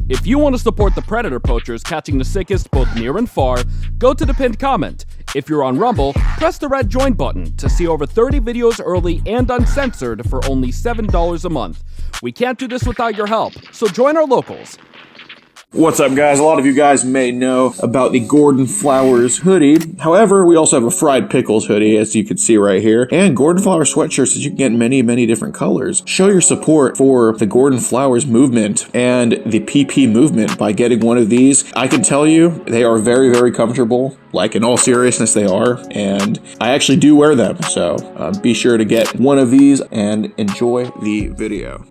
If you want to support the predator poachers catching the sickest both near and far, go to the pinned comment. If you're on Rumble, press the red join button to see over 30 videos early and uncensored for only $7 a month. We can't do this without your help, so join our locals. What's up, guys? A lot of you guys may know about the Gordon Flowers hoodie. However, we also have a Fried Pickles hoodie, as you can see right here, and Gordon Flowers sweatshirts that you can get in many, many different colors. Show your support for the Gordon Flowers movement and the PP movement by getting one of these. I can tell you, they are very, very comfortable. Like, in all seriousness, they are, and I actually do wear them, so be sure to get one of these and enjoy the video.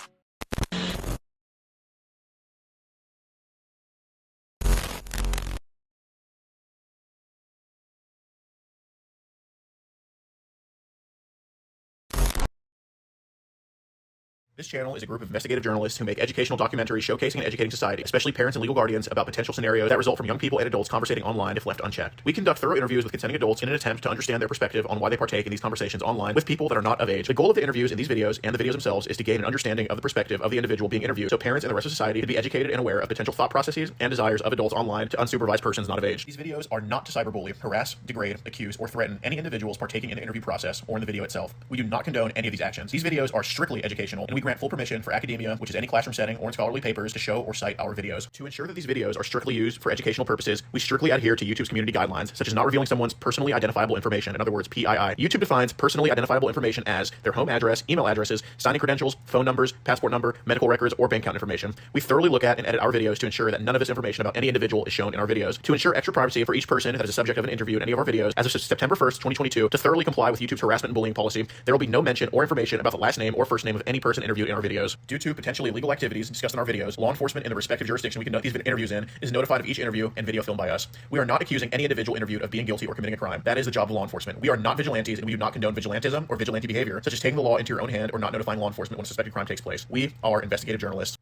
This channel is a group of investigative journalists who make educational documentaries showcasing and educating society, especially parents and legal guardians, about potential scenarios that result from young people and adults conversating online if left unchecked. We conduct thorough interviews with consenting adults in an attempt to understand their perspective on why they partake in these conversations online with people that are not of age. The goal of the interviews in these videos and the videos themselves is to gain an understanding of the perspective of the individual being interviewed, so parents and the rest of society can be educated and aware of potential thought processes and desires of adults online to unsupervised persons not of age. These videos are not to cyberbully, harass, degrade, accuse, or threaten any individuals partaking in the interview process or in the video itself. We do not condone any of these actions. These videos are strictly educational, and we grant full permission for academia, which is any classroom setting or in scholarly papers, to show or cite our videos. To ensure that these videos are strictly used for educational purposes, we strictly adhere to YouTube's community guidelines, such as not revealing someone's personally identifiable information, in other words, PII. YouTube defines personally identifiable information as their home address, email addresses, signing credentials, phone numbers, passport number, medical records, or bank account information. We thoroughly look at and edit our videos to ensure that none of this information about any individual is shown in our videos. To ensure extra privacy for each person that is a subject of an interview in any of our videos, as of September 1st, 2022, to thoroughly comply with YouTube's harassment and bullying policy, there will be no mention or information about the last name or first name of any person interviewed in our videos. Due to potentially illegal activities discussed in our videos, law enforcement in the respective jurisdiction we conduct these interviews in is notified of each interview and video filmed by us. We are not accusing any individual interviewed of being guilty or committing a crime. That is the job of law enforcement. We are not vigilantes, and we do not condone vigilantism or vigilante behavior, such as taking the law into your own hand or not notifying law enforcement when a suspected crime takes place. We are investigative journalists.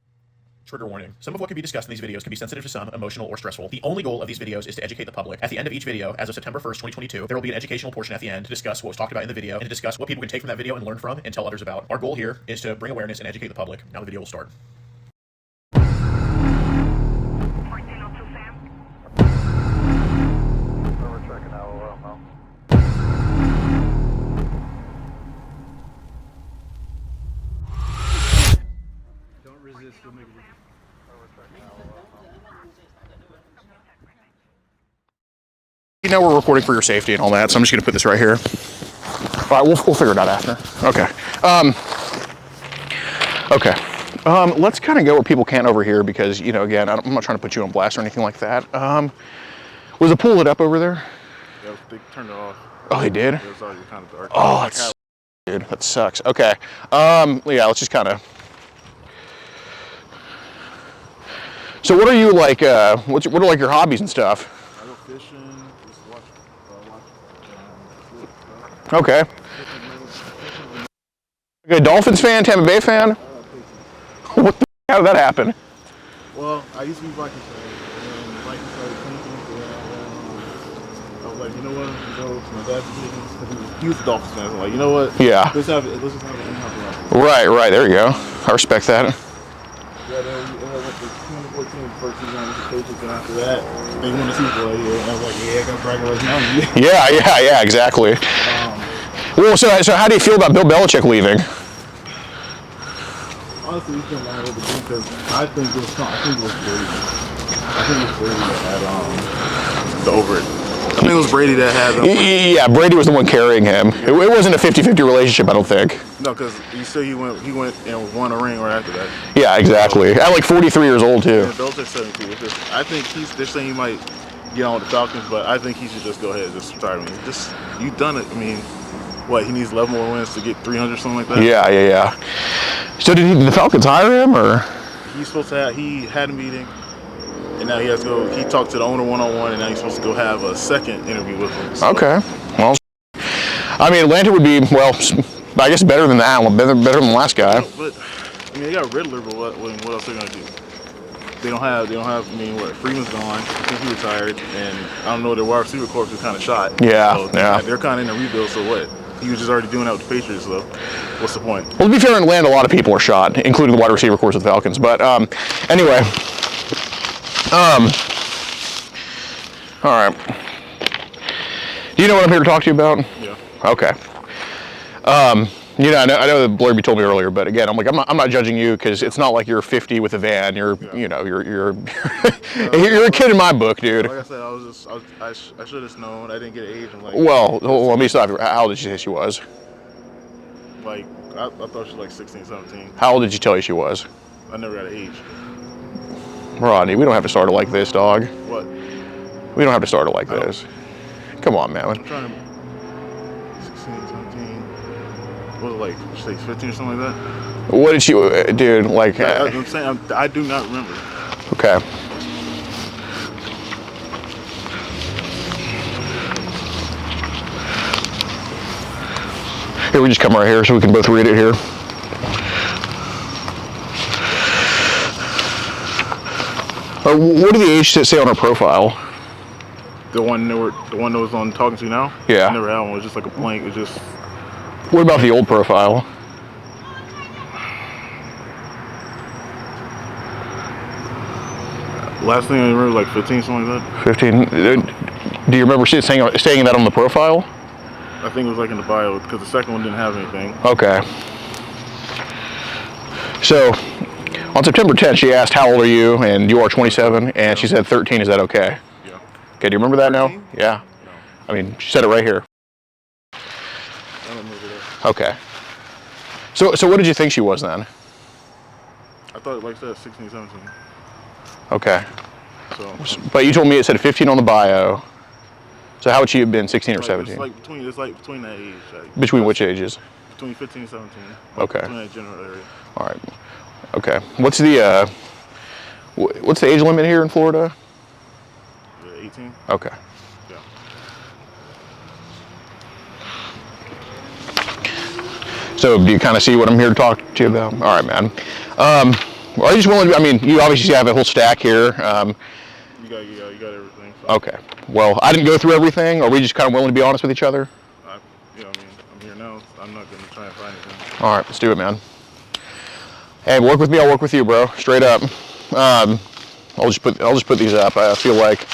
Trigger warning. Some of what can be discussed in these videos can be sensitive to some, emotional, or stressful. The only goal of these videos is to educate the public. At the end of each video, as of September 1st, 2022, there will be an educational portion at the end to discuss what was talked about in the video and to discuss what people can take from that video and learn from and tell others about. Our goal here is to bring awareness and educate the public. Now the video will start. You know we're recording for your safety and all that, so I'm just gonna put this right here. All right, we'll figure it out after. Okay. Let's kind of go where people can't overhear because, you know, again, I'm not trying to put you on blast or anything like that. Was the pool lit up over there? Yeah, they turned it off. Oh, they did? It was already kind of dark. Oh, that's, dude, that sucks. Okay. Yeah, let's just kind of. So what are you like, what are like your hobbies and stuff? I go fishing, just watch Okay. Okay, Dolphins fan, Tampa Bay fan? What the, how did that happen? Well, I used to be Vikings fan, and Vikings started coming to me, I was like, you know what, I'm going to go to my dad's business, because he was a Dolphins fan, so I'm like, you know what? Yeah. Let's just have an in-house. Right, there you go. I respect that. Yeah, then we went to 2014, first season on the Patriots, and after that, they won the Super Bowl, and I was like, yeah, I got to brag right now. Yeah, exactly. Well, so how do you feel about Bill Belichick leaving? Honestly, it's been a little bit because I think it was Brady. I think it was Brady that had the over it. I think it was Brady that had Yeah, Brady was the one carrying him. It wasn't a 50-50 relationship, I don't think. No, because you said he went and won a ring right after that. Yeah, exactly. At like 43 years old, too. Yeah, Belichick's 72. I think they're saying he might get on with the Falcons, but I think he should just go ahead and just retire. I mean, you've done it. I mean, what, he needs 11 more wins to get 300, something like that? Yeah. So did the Falcons hire him, or? He had a meeting, and now he has to go, he talked to the owner one-on-one, and now he's supposed to go have a second interview with him. So. Okay. Well, I mean, Atlanta would be, well, I guess better than that, better than the last guy. But, I mean, they got Riddler, but what else are they going to do? They don't have, I mean, what, Freeman's gone, I think he retired, and I don't know, their wide receiver corps is kind of shot. Yeah, so, yeah. They're kind of in a rebuild, so what? he was just already doing that with the Patriots, so what's the point? Well, to be fair, in Atlanta, a lot of people are shot, including the wide receiver course of the Falcons. But anyway, all right. Do you know what I'm here to talk to you about? Yeah. Okay. You know, I know the blurb you told me earlier, but again, I'm not judging you because it's not like you're 50 with a van. You're, you know, you're you're a kid in my book, dude. Like I said, I should have known. I didn't get an age. I'm like, Well, let me stop you. How old did you say she was? like, I thought she was like 16, 17. How old did you tell you she was? I never got an age. Rodney, we don't have to start it like this, dog. What? We don't have to start it like this. Come on, man. I'm trying to. 16, 17. What was it like? Say 15 or something like that. What did she, dude? Like, I'm saying I do not remember. okay. Here, we just come right here so we can both read it here. What did the age say on her profile? The one that was on talking to now. Yeah. I never had one. It was just like a blank. It was just. What about the old profile? Last thing I remember, like 15, something like that. 15. Do you remember saying that on the profile? I think it was like in the bio because the second one didn't have anything. Okay. So, on September 10th, she asked, "How old are you?" And you are 27, and she said 13. Is that okay? Yeah. Okay, do you remember that 13? now? Yeah. No. I mean, she said it right here. I don't remember that. Okay. So what did you think she was then? I thought, like I said, 16, 17. Okay. So. But you told me it said 15 on the bio. So how would she have been, 16 or Like, 17? It's like between that age. Like, Between which ages? Between 15 and 17. Okay. Between that general area. All right. Okay. What's the age limit here in Florida? 18. Okay. Yeah. So do you kind of see what I'm here to talk to you about? All right, man. Are you just willing to, I mean, you obviously have a whole stack here. You got everything. So. Okay. Well, I didn't go through everything. Are we just kind of willing to be honest with each other? I mean, I'm here now. So I'm not going to try and find anything. All right, let's do it, man. Hey, work with me. I'll work with you, bro. Straight up. I'll just put these up. I feel like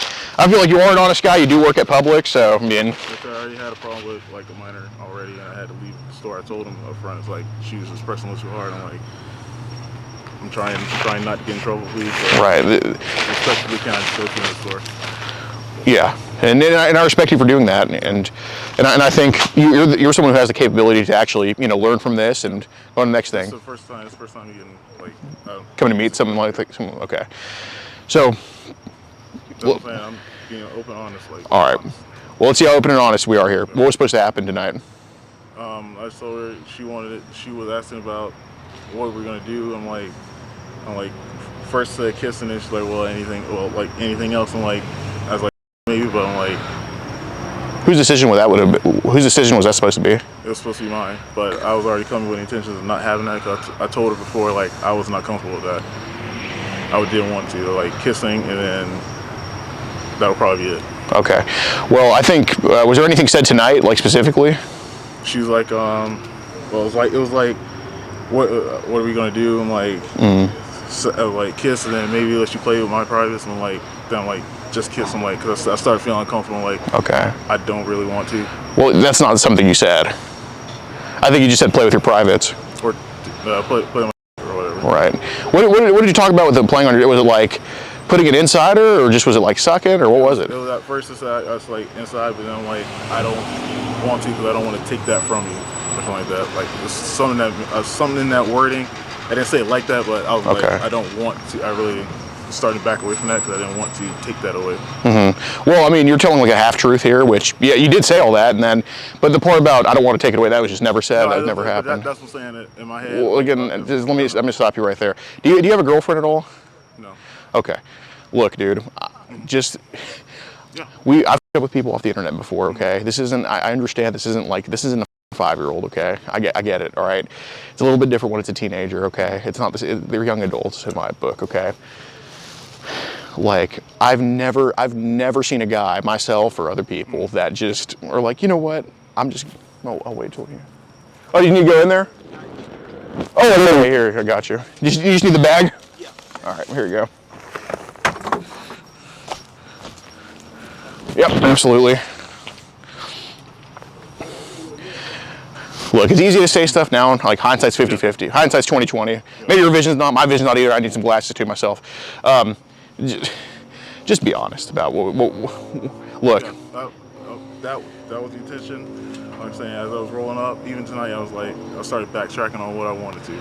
you are an honest guy. You do work at Publix, so I mean. Which I already had a problem with, like a minor already, and I had to leave the store. I told him up front, it's like she was just pressing a little too hard. I'm like, I'm trying not to get in trouble, please. So Right. respectfully, can I just go to the store? Yeah, and I respect you for doing that, and I think you're someone who has the capability to actually learn from this and go on the next thing. It's the first time you're getting like Coming to meet someone like someone. Okay, so. That's what I'm saying. I'm being open, honest. Like. All right. Well, let's see how open and honest we are here. What was supposed to happen tonight? I told her she wanted it. She was asking about what we're gonna do. I'm like, first said kissing, and she's like, anything else. I was like, maybe, but I'm like, whose decision was that? Whose decision was that supposed to be? It was supposed to be mine, but I was already coming with the intentions of not having that. Cause I told her before, like, I was not comfortable with that. I didn't want to, like, kissing, and then that'll probably be it. Okay. Well, I think was there anything said tonight, like specifically? She was like, it was like, what are we gonna do? I'm like, like kiss, and then maybe let you play with my privates. And then just kiss. I'm like, cause I started feeling uncomfortable. I'm like, okay, I don't really want to. Well, that's not something you said. I think you just said play with your privates. Or play with my or whatever. Right. What did you talk about with the playing on your? Was it like putting it inside her, or just was it like sucking, or what was it? It was at first I was like inside, but then I'm like, I don't want to because I don't want to take that from you or something like that. Like there's something in that wording. I didn't say it like that, but I was like, I don't want to. I really started back away from that because I didn't want to take that away. Mm-hmm. Well, I mean, you're telling like a half truth here, which you did say all that, and then, but the part about I don't want to take it away, that was just never said. That never happened. That's what I'm saying in my head. Well, again, let me stop you right there. Do you have a girlfriend at all? No. Okay. Look, dude, just yeah. I've met with people off the internet before. Okay, this isn't. I understand this isn't a 5-year-old. Okay, I get it. All right, it's a little bit different when it's a teenager. Okay, it's not this. They're young adults in my book. Okay. Like I've never seen a guy, myself or other people, that just are like, you know what? I'm I'll wait till you. Oh, you need to go in there? Oh, okay, here, I got you. You just need the bag? Yeah. All right, here you go. Yep, absolutely. Look, it's easy to say stuff now, like hindsight's 50-50. Hindsight's 20-20. Maybe your vision's not, my vision's not either. I need some glasses too myself. Just be honest about what look. Yeah, that was the intention. Like I'm saying, as I was rolling up, even tonight, I started backtracking on what I wanted to.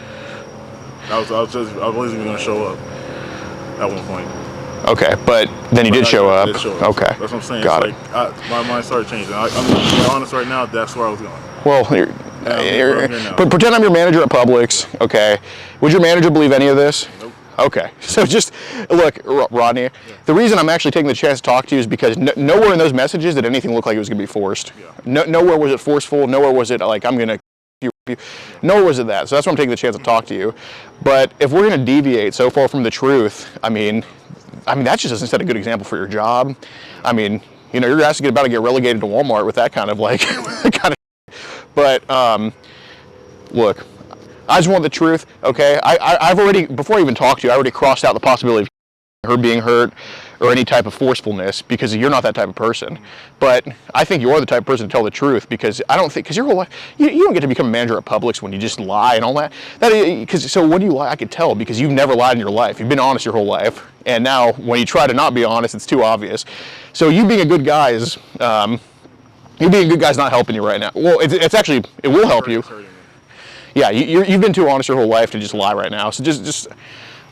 I wasn't even going to show up at one point. Okay, but then you did show up. Okay, that's what I'm saying. Got it. My mind started changing. I'm being honest right now. That's where I was going. Well, but pretend I'm your manager at Publix. Okay, would your manager believe any of this? Nope. Okay, so just look, Rodney. Yeah. The reason I'm actually taking the chance to talk to you is because nowhere in those messages did anything look like it was going to be forced. Yeah. Nowhere was it forceful. Nowhere was it like I'm going to. Nowhere was it that. So that's why I'm taking the chance to talk to you. But if we're going to deviate so far from the truth, I mean, that just doesn't set a good example for your job. I mean, you know, you're asking about to get relegated to Walmart with that kind of like, kind of. But look, I just want the truth. Okay, I've already, before I even talked to you, I already crossed out the possibility of her being hurt or any type of forcefulness because you're not that type of person. But I think you're the type of person to tell the truth because I don't think, because your whole life, you don't get to become a manager at Publix when you just lie and all that. So when you lie, I could tell because you've never lied in your life. You've been honest your whole life. And now when you try to not be honest, it's too obvious. So you being a good guy is, you being a good guy's not helping you right now. Well, it's actually, it will help you. Yeah, you've been too honest your whole life to just lie right now. So just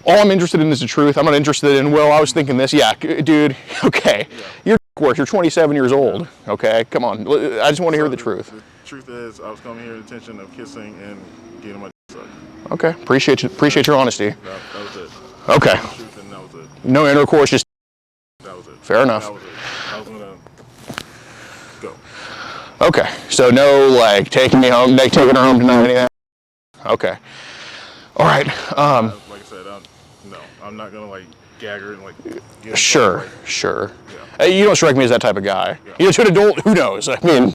all I'm interested in is the truth. I'm not interested in, well, I was thinking this. Yeah, dude, okay. You're 27 years old. Okay, come on. I just want to hear the truth. The truth is, I was coming here with the intention of kissing and getting my sucked. Okay, appreciate your honesty. That was it. Okay. The truth, and that was it. No intercourse, just. That was it. Fair enough. That was it. I was gonna go. Okay, so no like taking me home, like taking her home tonight, any of that. Okay. All right. Like I said, no, I'm not gonna like gag her and like. Sure. Yeah. You don't strike me as that type of guy. Yeah. You know, to an adult, who knows? I mean,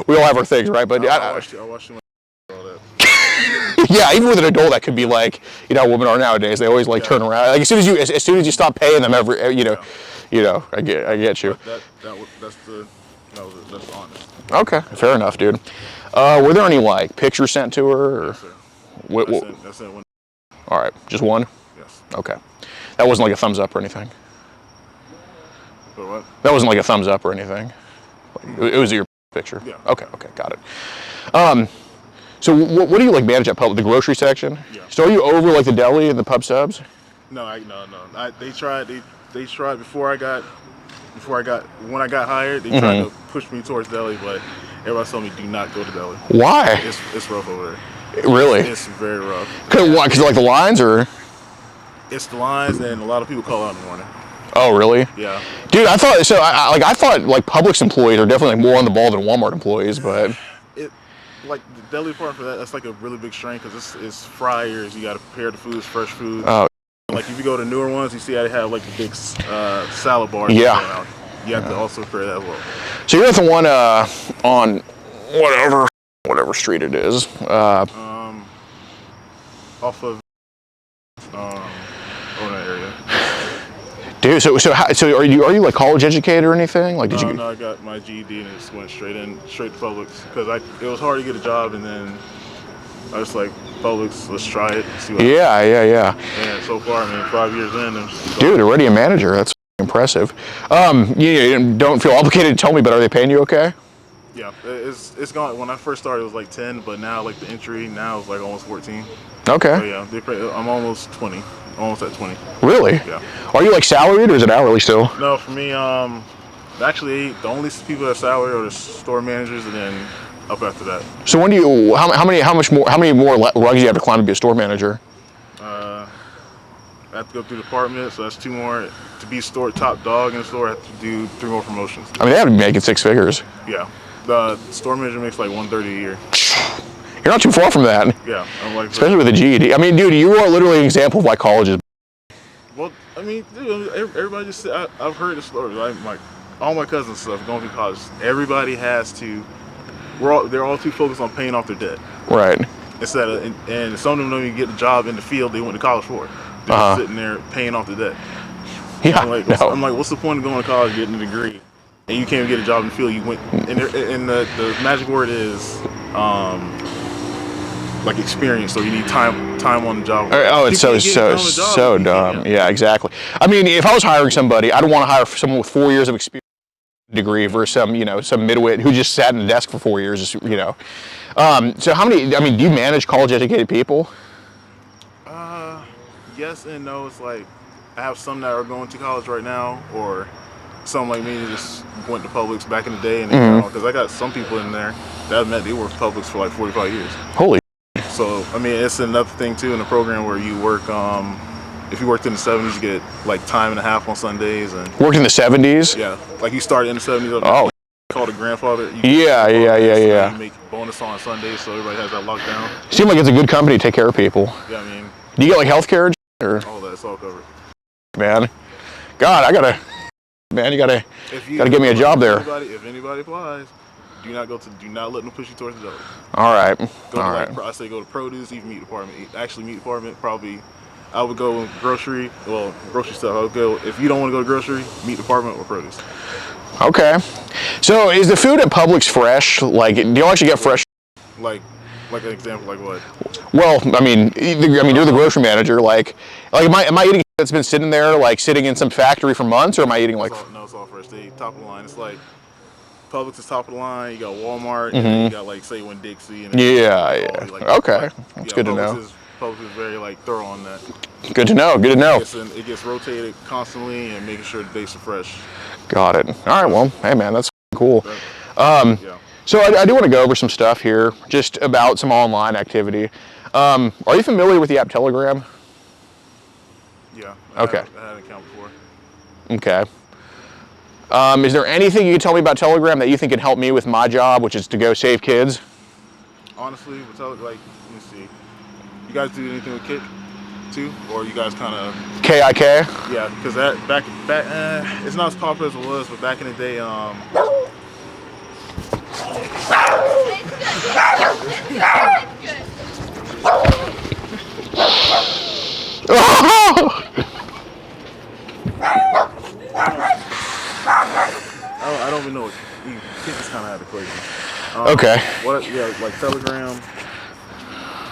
we all have our things, right? But I watched you all that. Yeah, even with an adult, that could be like, you know, women are nowadays. They always like turn around. Like as soon as you stop paying them every, you know, I get you. That's honest. Okay, fair enough, dude. Were there any like pictures sent to her? Or? Yes, sir. I sent one. All right, just one? Yes. Okay. That wasn't like a thumbs up or anything? For what? That wasn't like a thumbs up or anything? It was your picture? Yeah. Okay, got it. So what do you like manage at Publix? The grocery section? Yeah. So are you over like the deli and the pub subs? No. They tried when I got hired, they tried to push me towards deli, but everybody told me do not go to deli. Why? It's rough over there. Really? It's very rough. Because like the lines or? It's the lines and a lot of people call out in the morning. Oh, really? Yeah. Dude, I thought like Publix employees are definitely like, more on the ball than Walmart employees, but. Like the deli part for that's like a really big strain because it's fryers. You got to prepare the food, it's fresh food. Oh. Like if you go to newer ones, you see how they have like the big salad bars. Yeah. You have to also prepare that as well. So you're at the one on whatever street it is. Off of that area. Dude, so are you like college educated or anything? Like did you? No, I got my GED and just went straight to Publix because it was hard to get a job, and then I was like, Publix, let's try it. See what Yeah. And so far, 5 years in. Dude, already a manager. That's impressive. You don't feel obligated to tell me, but are they paying you okay? Yeah, it's gone. When I first started, it was like 10, but now like the entry now is like almost 14. Okay. So yeah, I'm almost 20. Almost at 20. Really? Yeah. Are you like salaried or is it hourly still? No, for me, actually the only people that are salaried are the store managers, and then up after that. So when do you? How many more rugs do you have to climb to be a store manager? I have to go through the department, so that's 2 more. To be store top dog in the store, I have to do 3 more promotions. I mean, they have to be making 6 figures. Yeah. The store manager makes like $130 a year. You're not too far from that. Yeah, I'm like. Especially with the GED. I mean, dude, you are literally an example of why college is. Well, I mean, dude, everybody just. I've heard the stories. Like all my cousins and stuff going through college. Everybody has to they're all too focused on paying off their debt. Right. Instead of, and some of them don't even get a job in the field they went to college for. They're just sitting there paying off the debt. Yeah. I'm like, what's the point of going to college, getting a degree, and you can't even get a job in the field you went? And the magic word is like experience. So you need time on the job. Oh, it's so dumb. Yeah, exactly. I mean, if I was hiring somebody, I'd want to hire someone with 4 years of experience degree versus some midwit who just sat in a desk for 4 years. So how many? I mean, do you manage college educated people? Yes and no. It's like I have some that are going to college right now, or some like me that just went to Publix back in the day, and because I got some people in there that I've met, they worked Publix for like 45 years. Holy. So I mean, it's another thing too in the program where you work. If you worked in the 70s, you get like time and a half on Sundays. And worked in the 70s? Yeah, like you started in the 70s. Oh. Called a grandfather. Yeah. You make bonus on Sundays, so everybody has that locked down. Seems like it's a good company to take care of people. Yeah, I mean. Do you get like health care? Or? All that's all covered. Man, God, you gotta get me a job there. If anybody applies, do not let them push you towards the job. All right. I say go to produce, even meat department. Actually, meat department probably. I would go grocery stuff. I would go, if you don't want to go to grocery, meat department or produce. Okay. So is the food at Publix fresh? Like, do you actually get fresh? Like an example, like what? Well, I mean, you're the grocery manager. Like, am I eating that's been sitting there, like sitting in some factory for months, or am I eating like? No, it's all fresh. They top of the line. It's like Publix is top of the line. You got Walmart, and then you got like say Winn-Dixie. And Okay, that's good to know. Publix is very like thorough on that. Good to know. It gets rotated constantly and making sure the dates are fresh. Got it. All right. Well, hey man, that's cool. So I do want to go over some stuff here, just about some online activity. Are you familiar with the app Telegram? Yeah. Okay. I had an account before. Okay. Is there anything you can tell me about Telegram that you think can help me with my job, which is to go save kids? Honestly, let me see. You guys do anything with Kik too, or you guys kind of KIK? Yeah, because that back it's not as popular as it was, but back in the day, I don't even know what Kik is kind of out of equation. Okay. Like Telegram.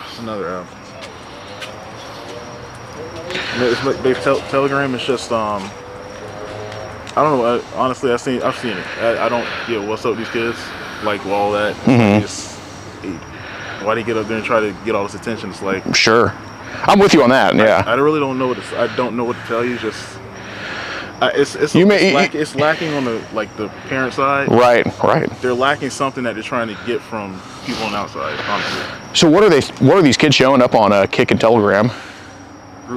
It's another app. Telegram is just I don't know. Honestly, I've seen it. I don't get what's up with these kids. Like all that. Why do you get up there and try to get all this attention? It's like sure. I'm with you on that. Yeah. I really don't know I don't know what to tell you. Just it's lacking on the parent side. Right. They're lacking something that they're trying to get from people on the outside. Honestly. So what are these kids showing up on Kik and Telegram?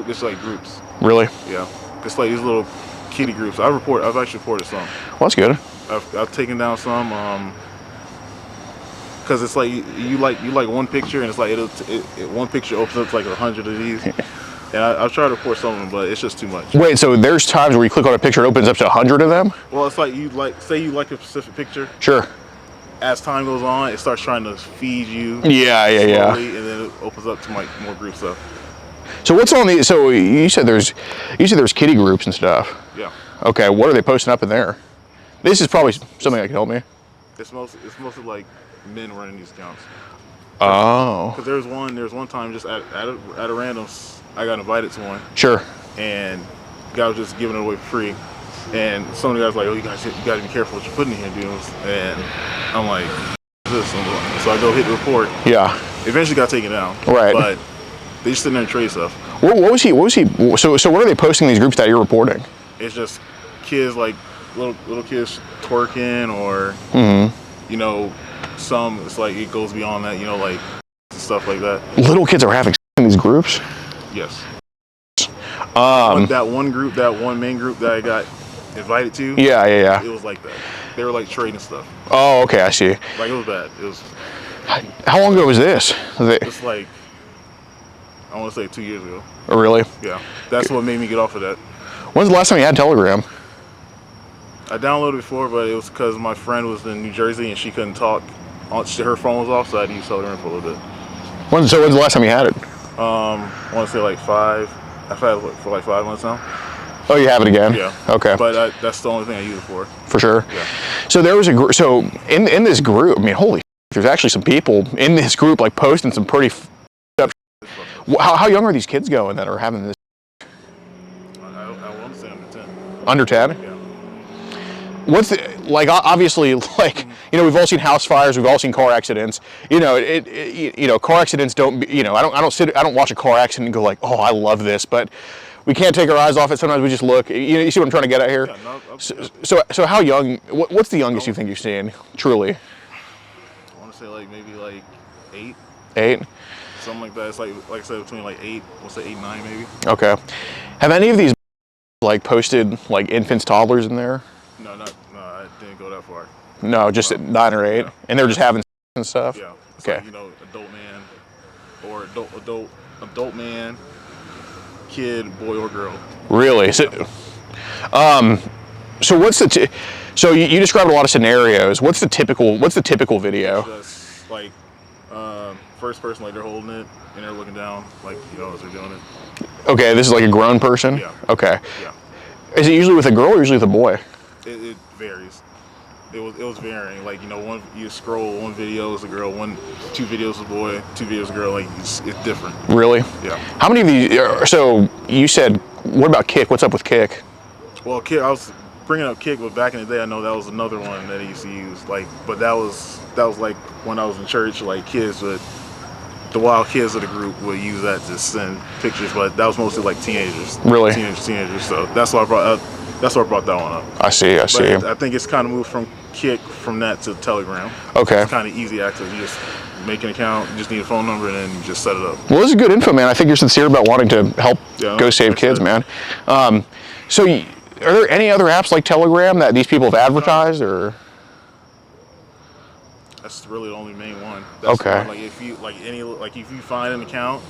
It's like groups. Really? Yeah. It's like these little kiddie groups. I've actually reported some. Well, that's good. I've taken down some. Because it's like you like one picture, and it's like one picture opens up to like 100 of these. And I've tried to report some of them, but it's just too much. Wait, so there's times where you click on a picture, it opens up to 100 of them? Well, it's like say you like a specific picture. Sure. As time goes on, it starts trying to feed you. Yeah. And then it opens up to like more group stuff. So what's on the? So you said there's kiddie groups and stuff. Yeah. Okay, what are they posting up in there? This is probably something that can help me. It's mostly like men running these accounts. Oh. Because there's one time just at a random, I got invited to one. Sure. And the guy was just giving it away for free. And some of the guys were like, oh, you got to be careful what you're putting in here, dudes. And I'm like, this. So I go hit the report. Yeah. Eventually got taken down. Right. But they just sitting there and trade stuff. What was he? So what are they posting in these groups that you're reporting? It's just kids, like little kids twerking, or some. It's like it goes beyond that, like stuff like that. Little kids are having sex in these groups? Yes. That one main group that I got invited to. Yeah. It was like that. They were like trading stuff. Oh, okay, I see. Like it was bad. It was. How long ago was this? It's like, I want to say 2 years ago. Oh, really? Yeah. That's what made me get off of that. When's the last time you had Telegram? I downloaded it before, but it was because my friend was in New Jersey and she couldn't talk her phone was off, so I had to use Telegram for a little bit. When's the last time you had it? I want to say like 5. I've had it for like 5 months now. Oh, you have it again? Yeah. Okay. But that's the only thing I use it for. For sure. Yeah. So there was in this group, I mean, holy, there's actually some people in this group like posting some pretty. How young are these kids going that are having this? I want to say under 10. Under 10? Yeah. What's the, like, obviously, like, you know, we've all seen house fires, we've all seen car accidents. You know, you know, car accidents don't, you know, I don't watch a car accident and go like, oh, I love this, but we can't take our eyes off it. Sometimes we just look. You see what I'm trying to get at here? Yeah, no, so how young? What's the youngest you think you've seen? Truly. I want to say like maybe like 8. 8. Something like that. It's like I said, between like 8. We'll say 8, 9 maybe. Okay. Have any of these like posted like infants, toddlers in there? No, I didn't go that far. No, just at 9 or 8, yeah. And they're just having and stuff. Yeah. It's okay. Like, you know, adult man, or adult man, kid, boy or girl. Really? So, so what's the? So you described a lot of scenarios. What's the typical video? Just like first person, like they're holding it and they're looking down, like, you know, as they're doing it. Okay, this is like a grown person. Yeah. Okay. Yeah. Is it usually with a girl or usually with a boy? It varies. It was varying. Like, you know, you scroll, one video is a girl, 2 videos is a boy, 2 videos is a girl. Like, it's different. Really? Yeah. How many of these? So you said, what about Kick? What's up with Kick? Well, Kick, I was bringing up Kick, but back in the day, I know that was another one that he used to use. Like, but that was like when I was in church. Like, the wild kids of the group would use that to send pictures, but that was mostly like teenagers. Really? Teenagers. So that's why I brought that one up. I see. But I think it's kind of moved from Kick from that to Telegram. Okay. It's kind of easy access. You just make an account, you just need a phone number, and then you just set it up. Well, this is good info, man. I think you're sincere about wanting to help go save kids, man. So are there any other apps like Telegram that these people have advertised, or? That's really the only main one. That's okay. Like if you find an account,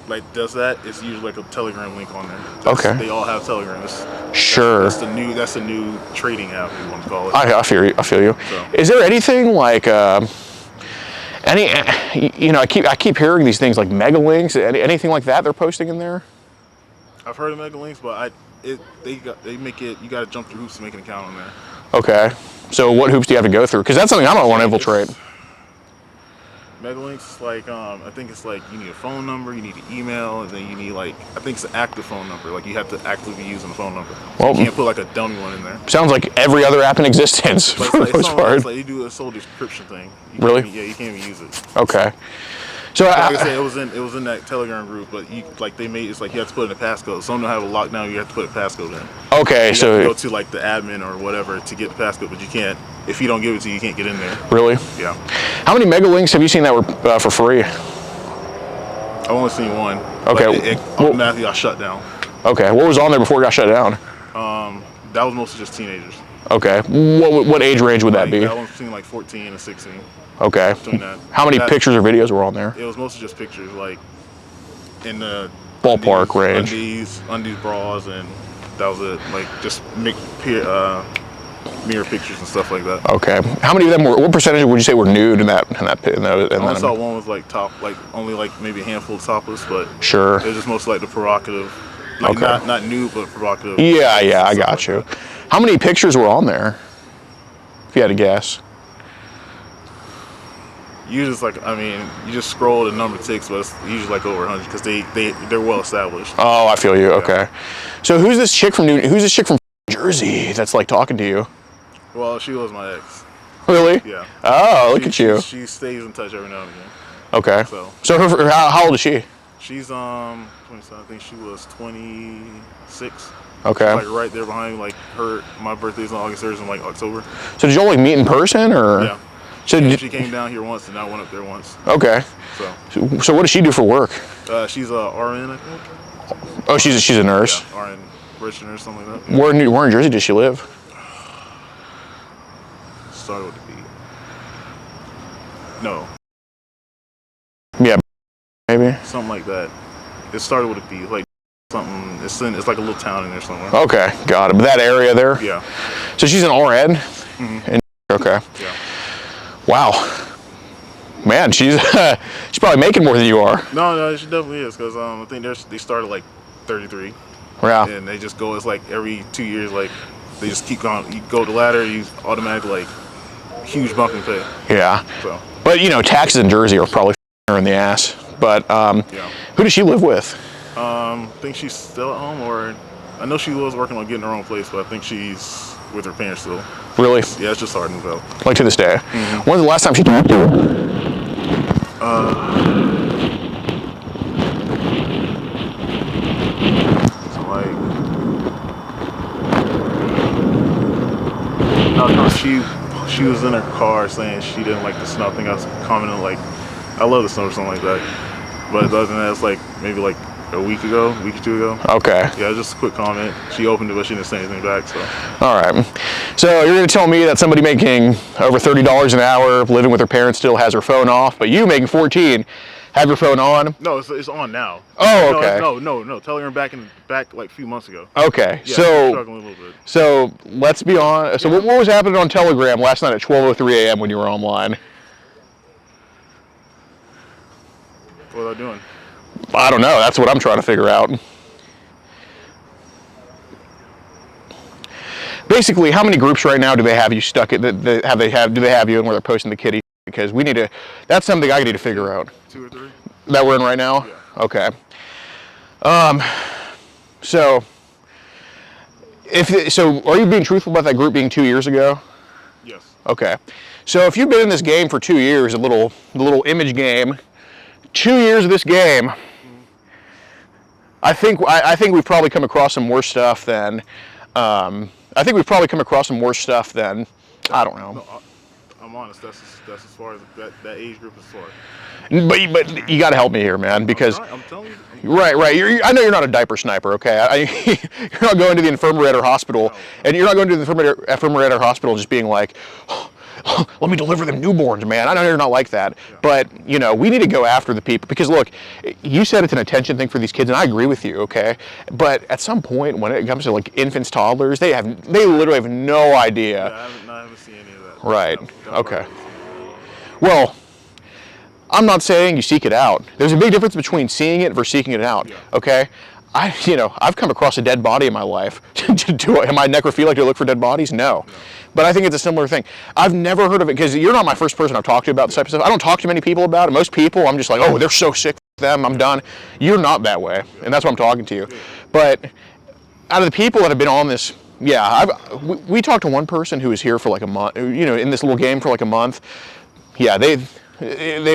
like does that, it's usually like a Telegram link on there. Okay. They all have Telegram. Sure. That's the new trading app, if you want to call it. I feel you. So. Is there anything like you know, I keep hearing these things like mega links, anything like that they're posting in there? I've heard of mega links, but they make it, you got to jump through hoops to make an account on there. Okay. So what hoops do you have to go through? Because that's something I don't want to infiltrate. Mega links, like I think it's like you need a phone number, you need an email, and then you need like, I think it's an active phone number. Like you have to actively be using the phone number. So you can't put like a dummy one in there. Sounds like every other app in existence for the most part. It's like you do a sole description thing. Really? You can't even use it. Okay. So like I said, it was in that Telegram group, but they made it's like you have to put in a passcode. Some don't have a lockdown, you have to put a passcode in. Okay, so you have to go to like the admin or whatever to get the passcode, but you can't. If you don't give it to you, you can't get in there. Really? Yeah. How many mega links have you seen that were for free? I've only seen one. Okay. It automatically got shut down. Okay. What was on there before it got shut down? That was mostly just teenagers. Okay. What age range would that be? That one's between like 14 and 16. Okay. How many pictures or videos were on there? It was mostly just pictures, like in the ballpark range. Undies, bras, and that was it. Like just mirror pictures and stuff like that. Okay. How many of them were? What percentage would you say were nude in that? I saw one was like only like maybe a handful of topless, but sure. It was just mostly like the provocative, like not nude but provocative. Yeah, I got you. Like how many pictures were on there? If you had to guess. Usually, it's like, you just scroll, the number ticks, but it's usually like over 100 because they're well established. Oh, I feel you. Okay. So who's this chick from Jersey that's like talking to you? Well, she was my ex. Really? Yeah. Oh, look at you. She stays in touch every now and again. Okay. So how old is she? She's 27. I think she was 26. Okay. Like right there behind me. Like my birthday's on August 3rd, in like October. So did y'all like meet in person or? Yeah. So she came down here once, and I went up there once. Okay. So what does she do for work? She's a RN, I think. Oh, she's a nurse. Yeah, RN, registered nurse, something like that. Yeah. Where in Jersey does she live? Started with a B. No. Yeah, maybe. Something like that. It started with a B, like something. It's like a little town in there somewhere. Okay, got it. But that area there. Yeah. So she's an RN. Mm-hmm. Okay. Yeah. Wow. Man, she's probably making more than you are. No, she definitely is, because I think they started like 33. Yeah. And they just go, it's like every 2 years, like they just keep going. You go the ladder, you automatically like huge bump in pay. Yeah. So. But you know, taxes in Jersey are probably her in the ass. But yeah. Who does she live with? I think she's still at home, or I know she was working on getting her own place, but I think she's with her parents still. Really? Yeah, it's just hard to move out. Like to this day. Mm-hmm. When's the last time she talked to you? No, she was in her car saying she didn't like the snow. I think I was commenting like, I love the snow or something like that. But other than that, it's like maybe like a week or 2 ago. Okay. Yeah, just a quick comment. She opened it, but she didn't say anything back. So. All right. So you're going to tell me that somebody making over $30 an hour, living with her parents, still has her phone off, but you making 14, have your phone on? No, it's on now. Oh, okay. No. Telegram back like a few months ago. Okay. Yeah, so struggling a little bit. So let's be honest. So what was happening on Telegram last night at 12:03 a.m. when you were online? What was I doing? I don't know. That's what I'm trying to figure out. Basically, how many groups right now do they have you stuck in? Do they have you in where they're posting the kitty? Because we need to. That's something I need to figure out. 2 or 3. That we're in right now? Yeah. Okay. So are you being truthful about that group being 2 years ago? Yes. Okay. So if you've been in this game for 2 years, the little image game, 2 years of this game, I think we've probably come across some worse stuff than I don't know. No, I'm honest. That's as far as that age group is far. But you got to help me here, man, because I'm telling you. Right. I know you're not a diaper sniper, okay? You're not going to the infirmary at our hospital, and you're not going to the infirmary at our hospital just being like, oh, let me deliver them newborns, man. I know you're not like that, but you know, we need to go after the people, because look, you said it's an attention thing for these kids, and I agree with you, okay? But at some point, when it comes to like infants, toddlers, they literally have no idea. Yeah, I haven't seen any of that. Right. Okay. Well, I'm not saying you seek it out. There's a big difference between seeing it versus seeking it out, okay? I've come across a dead body in my life. Am I necrophilic to look for dead bodies? No. But I think it's a similar thing. I've never heard of it, because you're not my first person I've talked to about this type of stuff. I don't talk to many people about it. Most people, I'm just like, oh, they're so sick with them, I'm done. You're not that way, and that's why I'm talking to you. But out of the people that have been on this, we talked to one person who was here for like a month, in this little game for like a month. Yeah, they're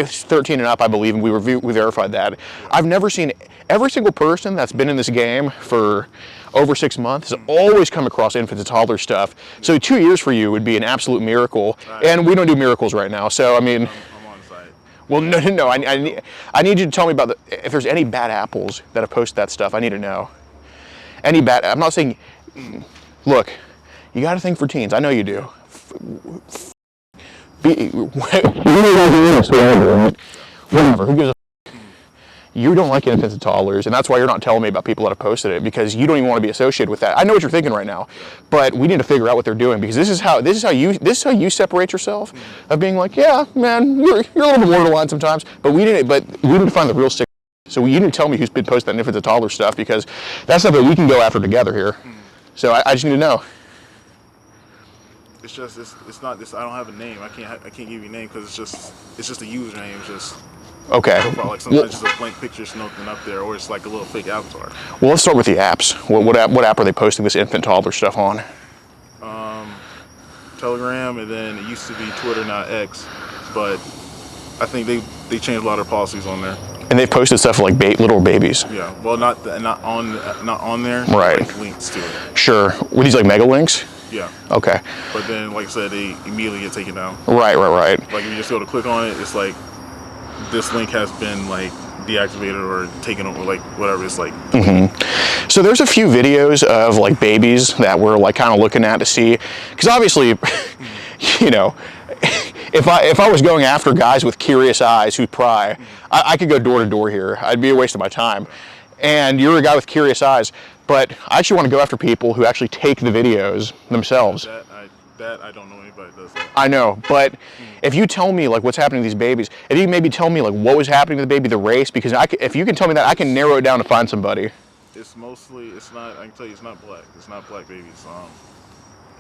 13 and up, I believe, and we verified that. I've never seen every single person that's been in this game for over 6 months has always come across infants and toddler stuff. So 2 years for you would be an absolute miracle, and we don't do miracles right now. So I mean, I'm on site. Well, no. I need you to tell me about if there's any bad apples that have posted that stuff. I need to know. Any bad? I'm not saying. Look, you got to think for teens. I know you do. Whatever. Who gives a? You don't like infants and toddlers, and that's why you're not telling me about people that have posted it, because you don't even want to be associated with that. I know what you're thinking right now, but we need to figure out what they're doing, because this is how you separate yourself of being like, yeah, man, you're a little bit borderline sometimes, but we need to find the real sick. So you need to tell me who's been posting that infants and toddler stuff, because that's something we can go after together here. So I just need to know. It's just it's not this. I don't have a name. I can't give you a name, because it's just a username. It's just. Okay. Profile, like sometimes just a blank picture, nothing up there, or it's like a little fake avatar. Well, let's start with the apps. What app are they posting this infant toddler stuff on? Telegram, and then it used to be Twitter, not X, but I think they changed a lot of policies on there. And they've posted stuff like little babies. Yeah. Well, not on there. Right. Like links to it. Sure. Were these like mega links? Yeah. Okay. But then, like I said, they immediately get taken down. Right. Like if you just go to click on it, it's like, this link has been like deactivated or taken over, like whatever it's like. Mm-hmm. So there's a few videos of like babies that we're like kind of looking at to see, because obviously, if I was going after guys with curious eyes who pry, I could go door to door here. I'd be a waste of my time. And you're a guy with curious eyes, but I actually want to go after people who actually take the videos themselves. That I don't know anybody that does that. I know, but if you tell me like what's happening to these babies, if you maybe tell me like what was happening to the baby, the race, because if you can tell me that, I can narrow it down to find somebody. It's mostly, it's not, I can tell you it's not black. It's not black babies.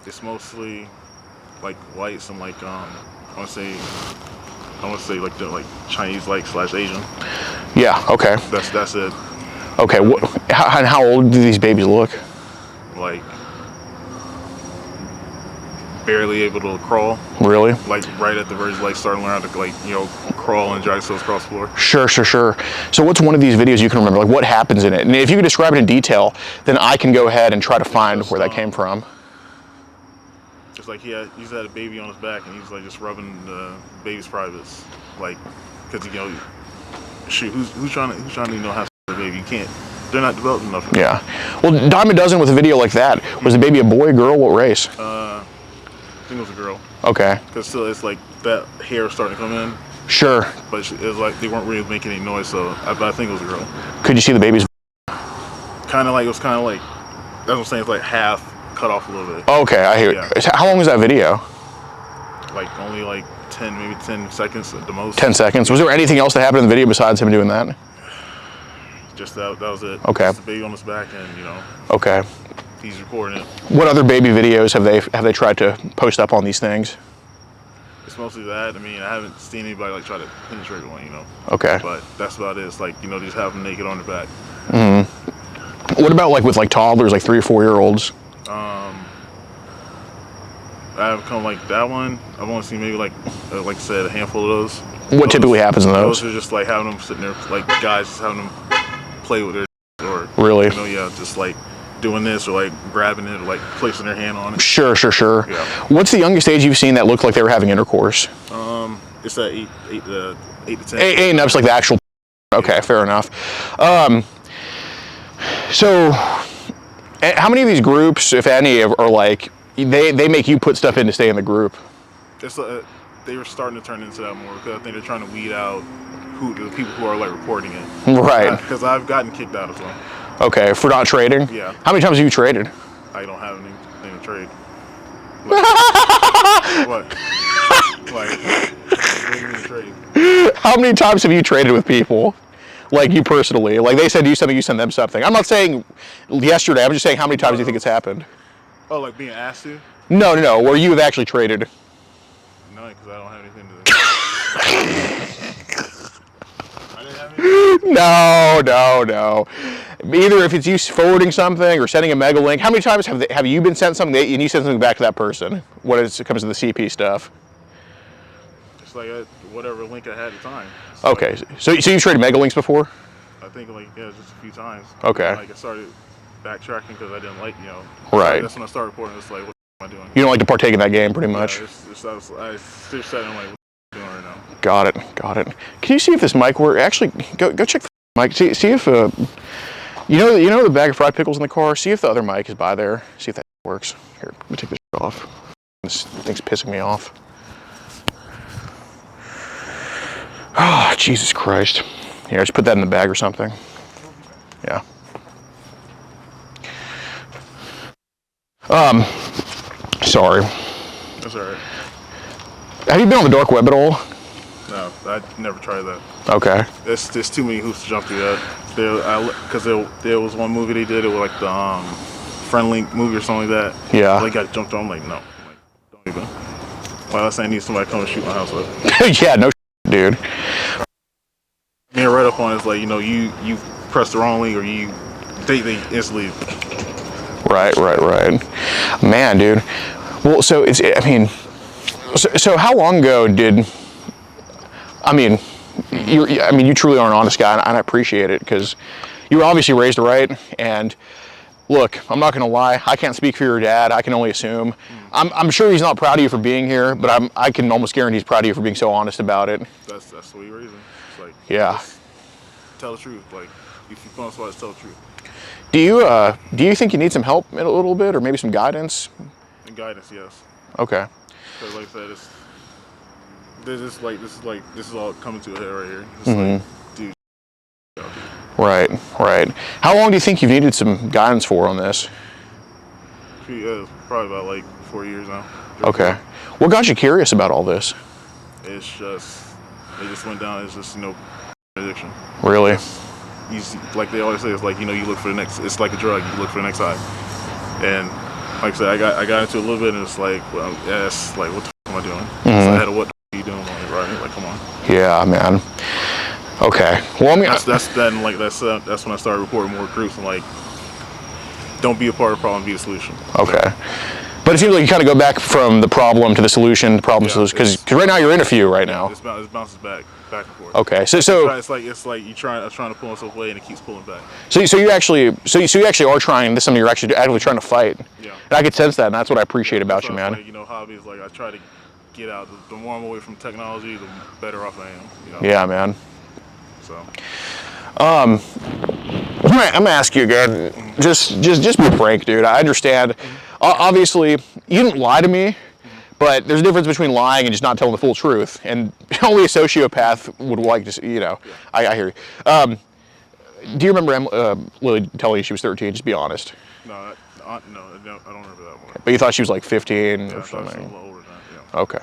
It's mostly like white, some like, I want to say like the like Chinese like / Asian. Yeah, okay. That's it. Okay, how old do these babies look? Like barely able to crawl. Really? Like right at the verge, like starting to learn how to like, you know, crawl and drag themselves across the floor. Sure. So what's one of these videos you can remember? Like what happens in it? And if you could describe it in detail, then I can go ahead and try to find where that came from. Just like he just had a baby on his back and he was like just rubbing the baby's privates. Like, cause you know, shoot, who's trying to you know have a baby? You can't. They're not developed enough. Yeah. Well, dime a dozen with a video like that. Was the baby a boy, girl, what race? I think it was a girl. Okay. Cause still, it's like that hair was starting to come in. Sure. But it was like they weren't really making any noise, so I think it was a girl. Could you see the baby's? Kind of like, it was kind of like, that's what I'm saying, it's like half cut off a little bit. Okay, I hear. Yeah. How long was that video? Like only like 10, maybe 10 seconds at the most. 10 seconds. Was there anything else that happened in the video besides him doing that? Just that was it. Okay. Just the baby on his back, and you know. Okay. He's recording it. What other baby videos have they tried to post up on these things? It's mostly that. I mean, I haven't seen anybody like try to penetrate one, you know. Okay. But that's about it. It's like, you know, just have them naked on their back. What about like with like toddlers, like 3 or 4 year olds? I haven't come like that one. I've only seen maybe like I said, a handful of those. What typically happens in those? Those are just like having them sitting there, like guys just having them play with their, or really, you know, yeah, just like doing this or like grabbing it or like placing their hand on it. Sure. Yeah. What's the youngest age you've seen that looked like they were having intercourse? It's at 8 to 10. 8 and up's like the actual. Okay, fair enough. So, how many of these groups, if any, are like they make you put stuff in to stay in the group? It's they were starting to turn into that more because I think they're trying to weed out the people who are like reporting it. Right. Because I've gotten kicked out as well. Okay, for not trading? Yeah. How many times have you traded? I don't have anything to trade. What? Like, what do you mean trade? How many times have you traded with people? Like you personally? Like they send you something, you send them something. I'm not saying yesterday, I'm just saying how many times do you think it's happened? Oh, like being asked to? No, where you have actually traded. No, because I don't have anything to do. I didn't have anything? No. Either if it's you forwarding something or sending a mega link, how many times have you been sent something and you send something back to that person when it comes to the CP stuff? Just like whatever link I had at the time. Okay, so you've traded mega links before? I think like, yeah, just a few times. Okay. Like I started backtracking because I didn't like, you know. Right. That's when I started reporting. It's like, what am I doing? You don't like to partake in that game, pretty much. Yeah, I still said, I'm like, what am I doing right now? Got it. Can you see if this mic works? Actually, go check the mic. See if you know the bag of fried pickles in the car. See if the other mic is by there. See if that works. Here, let me take this off. This thing's pissing me off. Oh, Jesus Christ. Here, just put that in the bag or something. Yeah. Sorry. That's alright. Have you been on the dark web at all? No, I never tried that. Okay. There's too many hoops to jump through that. Because there was one movie they did, it was like the Friendly movie or something like that. Yeah. Like got jumped on, I'm like, no. I'm like, don't even. Well, I need somebody to come and shoot my house up. Yeah, no dude. Being right up on it's like, you know, you pressed the wrong link or they instantly. Right. Man, dude. Well, so so how long ago you truly are an honest guy, and I appreciate it because you were obviously raised right. And look, I'm not gonna lie, I can't speak for your dad. I can only assume. I'm sure he's not proud of you for being here, but I can almost guarantee he's proud of you for being so honest about it. That's the way you raise him. It's like, yeah. Tell the truth. Like, if you come on spot, tell the truth. Do you think you need some help a little bit, or maybe some guidance? And guidance, yes. Okay. Because like I said, this is all coming to a head right here. It's like, dude. Right. How long do you think you've needed some guidance for on this? Probably about like 4 years now. Okay. What got you curious about all this? It's just, it just went down. It's just, you know, addiction. Really? Like they always say, it's like, you know, you look for the next, it's like a drug, you look for the next high. And like I said, I got into it a little bit, and it's like, well, yeah, it's like, what the f am I doing? So I had to, what the f are you doing? Like, right? Like, come on. Yeah, man. Okay. Well, I mean, that's when I started reporting more groups and like, don't be a part of the problem, be the solution. Okay. But it seems like you kind of go back from the problem to the solution, solution, because right now you're in a few right now. It bounces back and forth. Okay, so it's like I'm trying to pull myself away and it keeps pulling back. So you actually are trying. This is something you're actually actively trying to fight. Yeah. And I could sense that, and that's what I appreciate about you, man. Like, you know, hobbies, like I try to get out. The more I'm away from technology, the better off I am. You know? Yeah, man. So. I'm gonna ask you again. Just be frank, dude. I understand. Obviously, you didn't lie to me, but there's a difference between lying and just not telling the full truth. And only a sociopath would like to, you know. Yeah. I hear you. Do you remember Lily telling you she was 13? Just be honest. No, I don't remember that one. But you thought she was like 15 yeah, or something. I thought she was a little older than that. Yeah. Okay.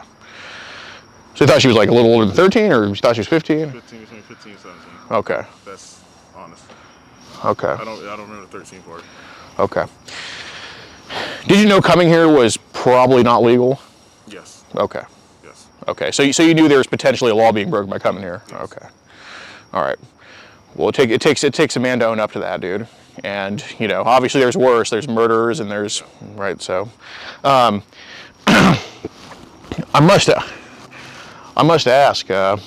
So you thought she was like a little older than 13, or you thought she was 15? 15, between 15 and 17. Okay. That's honest. Okay. I don't remember the 13 part. Okay. Did you know coming here was probably not legal? Yes. Okay. Yes. Okay. So you knew there was potentially a law being broken by coming here. Yes. Okay. All right. Well, it takes a man to own up to that, dude. And you know, obviously there's worse. There's murderers and there's right. So, I must ask. Who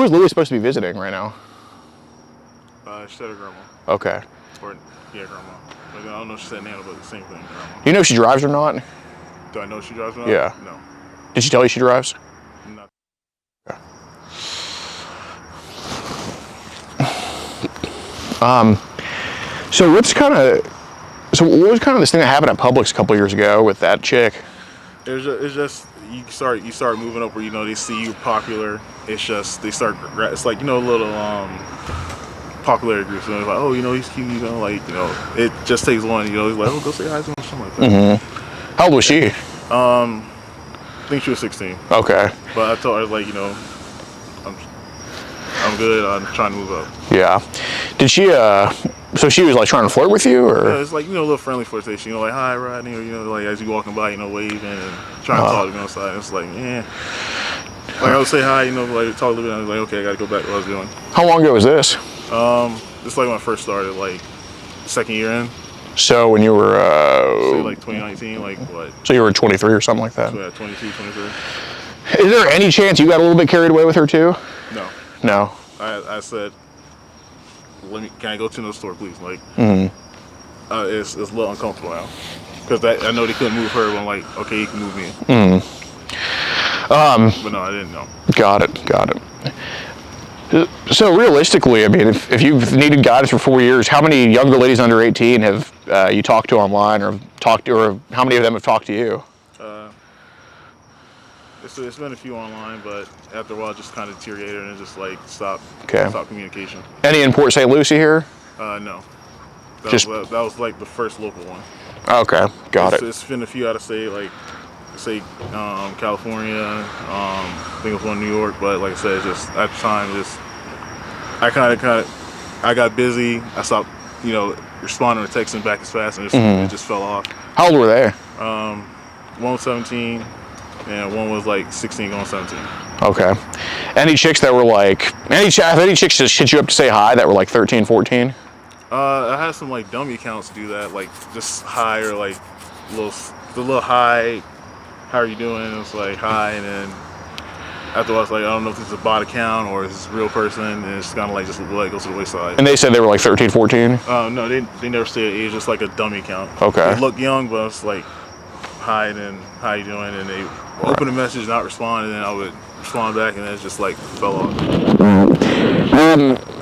is Lily supposed to be visiting right now? She said her grandma. Okay. Or yeah, grandma. Like, I don't know if she said Nana, but the same thing. Grandma. Do you know if she drives or not? Do I know if she drives or not? Yeah. No. Did she tell you she drives? Not. Okay. So what was kind of this thing that happened at Publix a couple years ago with that chick? It's just you start moving up where, you know, they see you popular. It's just it's like, you know, little popularity groups, and they're like, oh, you know, he's cute, you know, like, you know, it just takes one, you know, he's like, oh, go say hi to him, something like that. Mm-hmm. How old was she? I think she was 16. Okay. But I told her, like, you know, I'm good, I'm trying to move up. Yeah. Did she so she was like trying to flirt with you, or? Yeah, it's like, you know, a little friendly flirtation, you know, like, hi, Rodney, or, you know, like, as you walking by, you know, waving and trying to talk to me on the side. It's like, yeah. Like, I would say hi, you know, like, talk a little bit, and I was like, okay, I gotta go back to what I was doing. How long ago was this? This is like when I first started, like, second year in. So when you were say like 2019, like what? So you were 23 or something like that? Yeah, 22, 23. Is there any chance you got a little bit carried away with her too? No. No. I said, can I go to the store, please? Like, it's a little uncomfortable now. Because I know they couldn't move her, but I'm like, okay, you can move me. But no, I didn't know. Got it. So realistically, I mean, if you've needed guidance for 4 years, how many younger ladies under 18 have you talked to online, or how many of them have talked to you? It's been a few online, but after a while, it just kind of deteriorated and it just like stopped communication. Any in Port St. Lucie here? No. That was like the first local one. Okay, got it. It's been a few out of state, like California. I think it was one in New York, but like I said, just at the time, I got busy. I stopped, you know, responding to texting back as fast, and it just fell off. How old were they? One was 17, and one was like 16 going 17. Okay. Any chicks that were like, any chicks just hit you up to say hi that were like 13, 14? I had some like dummy accounts do that, like just hi, or like the little hi, how are you doing? It was like hi, and then after I was like, I don't know if this is a bot account or is this a real person, and it's kind of like just like goes to the wayside. And they said they were like 13, 14? No, they never said age, just like a dummy account. Okay. They look young, but it's like hi, and then how you doing? And they open a message, not respond, and then I would respond back, and then it just like fell off.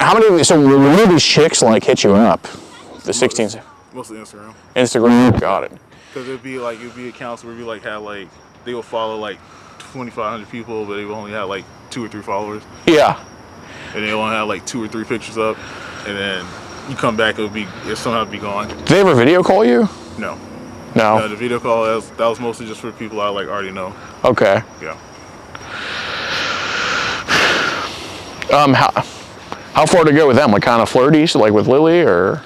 How many? So when do these chicks like hit you up? The 16s. Mostly Instagram. Instagram. Got it. Because it'd be accounts where they would follow like 2,500 people, but they would only have like 2 or 3 followers. Yeah. And they only have like 2 or 3 pictures up, and then you come back, it somehow be gone. Did they ever video call you? No. No. Yeah, the video call that was mostly just for people I like already know. Okay. Yeah. How far to go with them? Like kind of flirty, so like with Lily, or?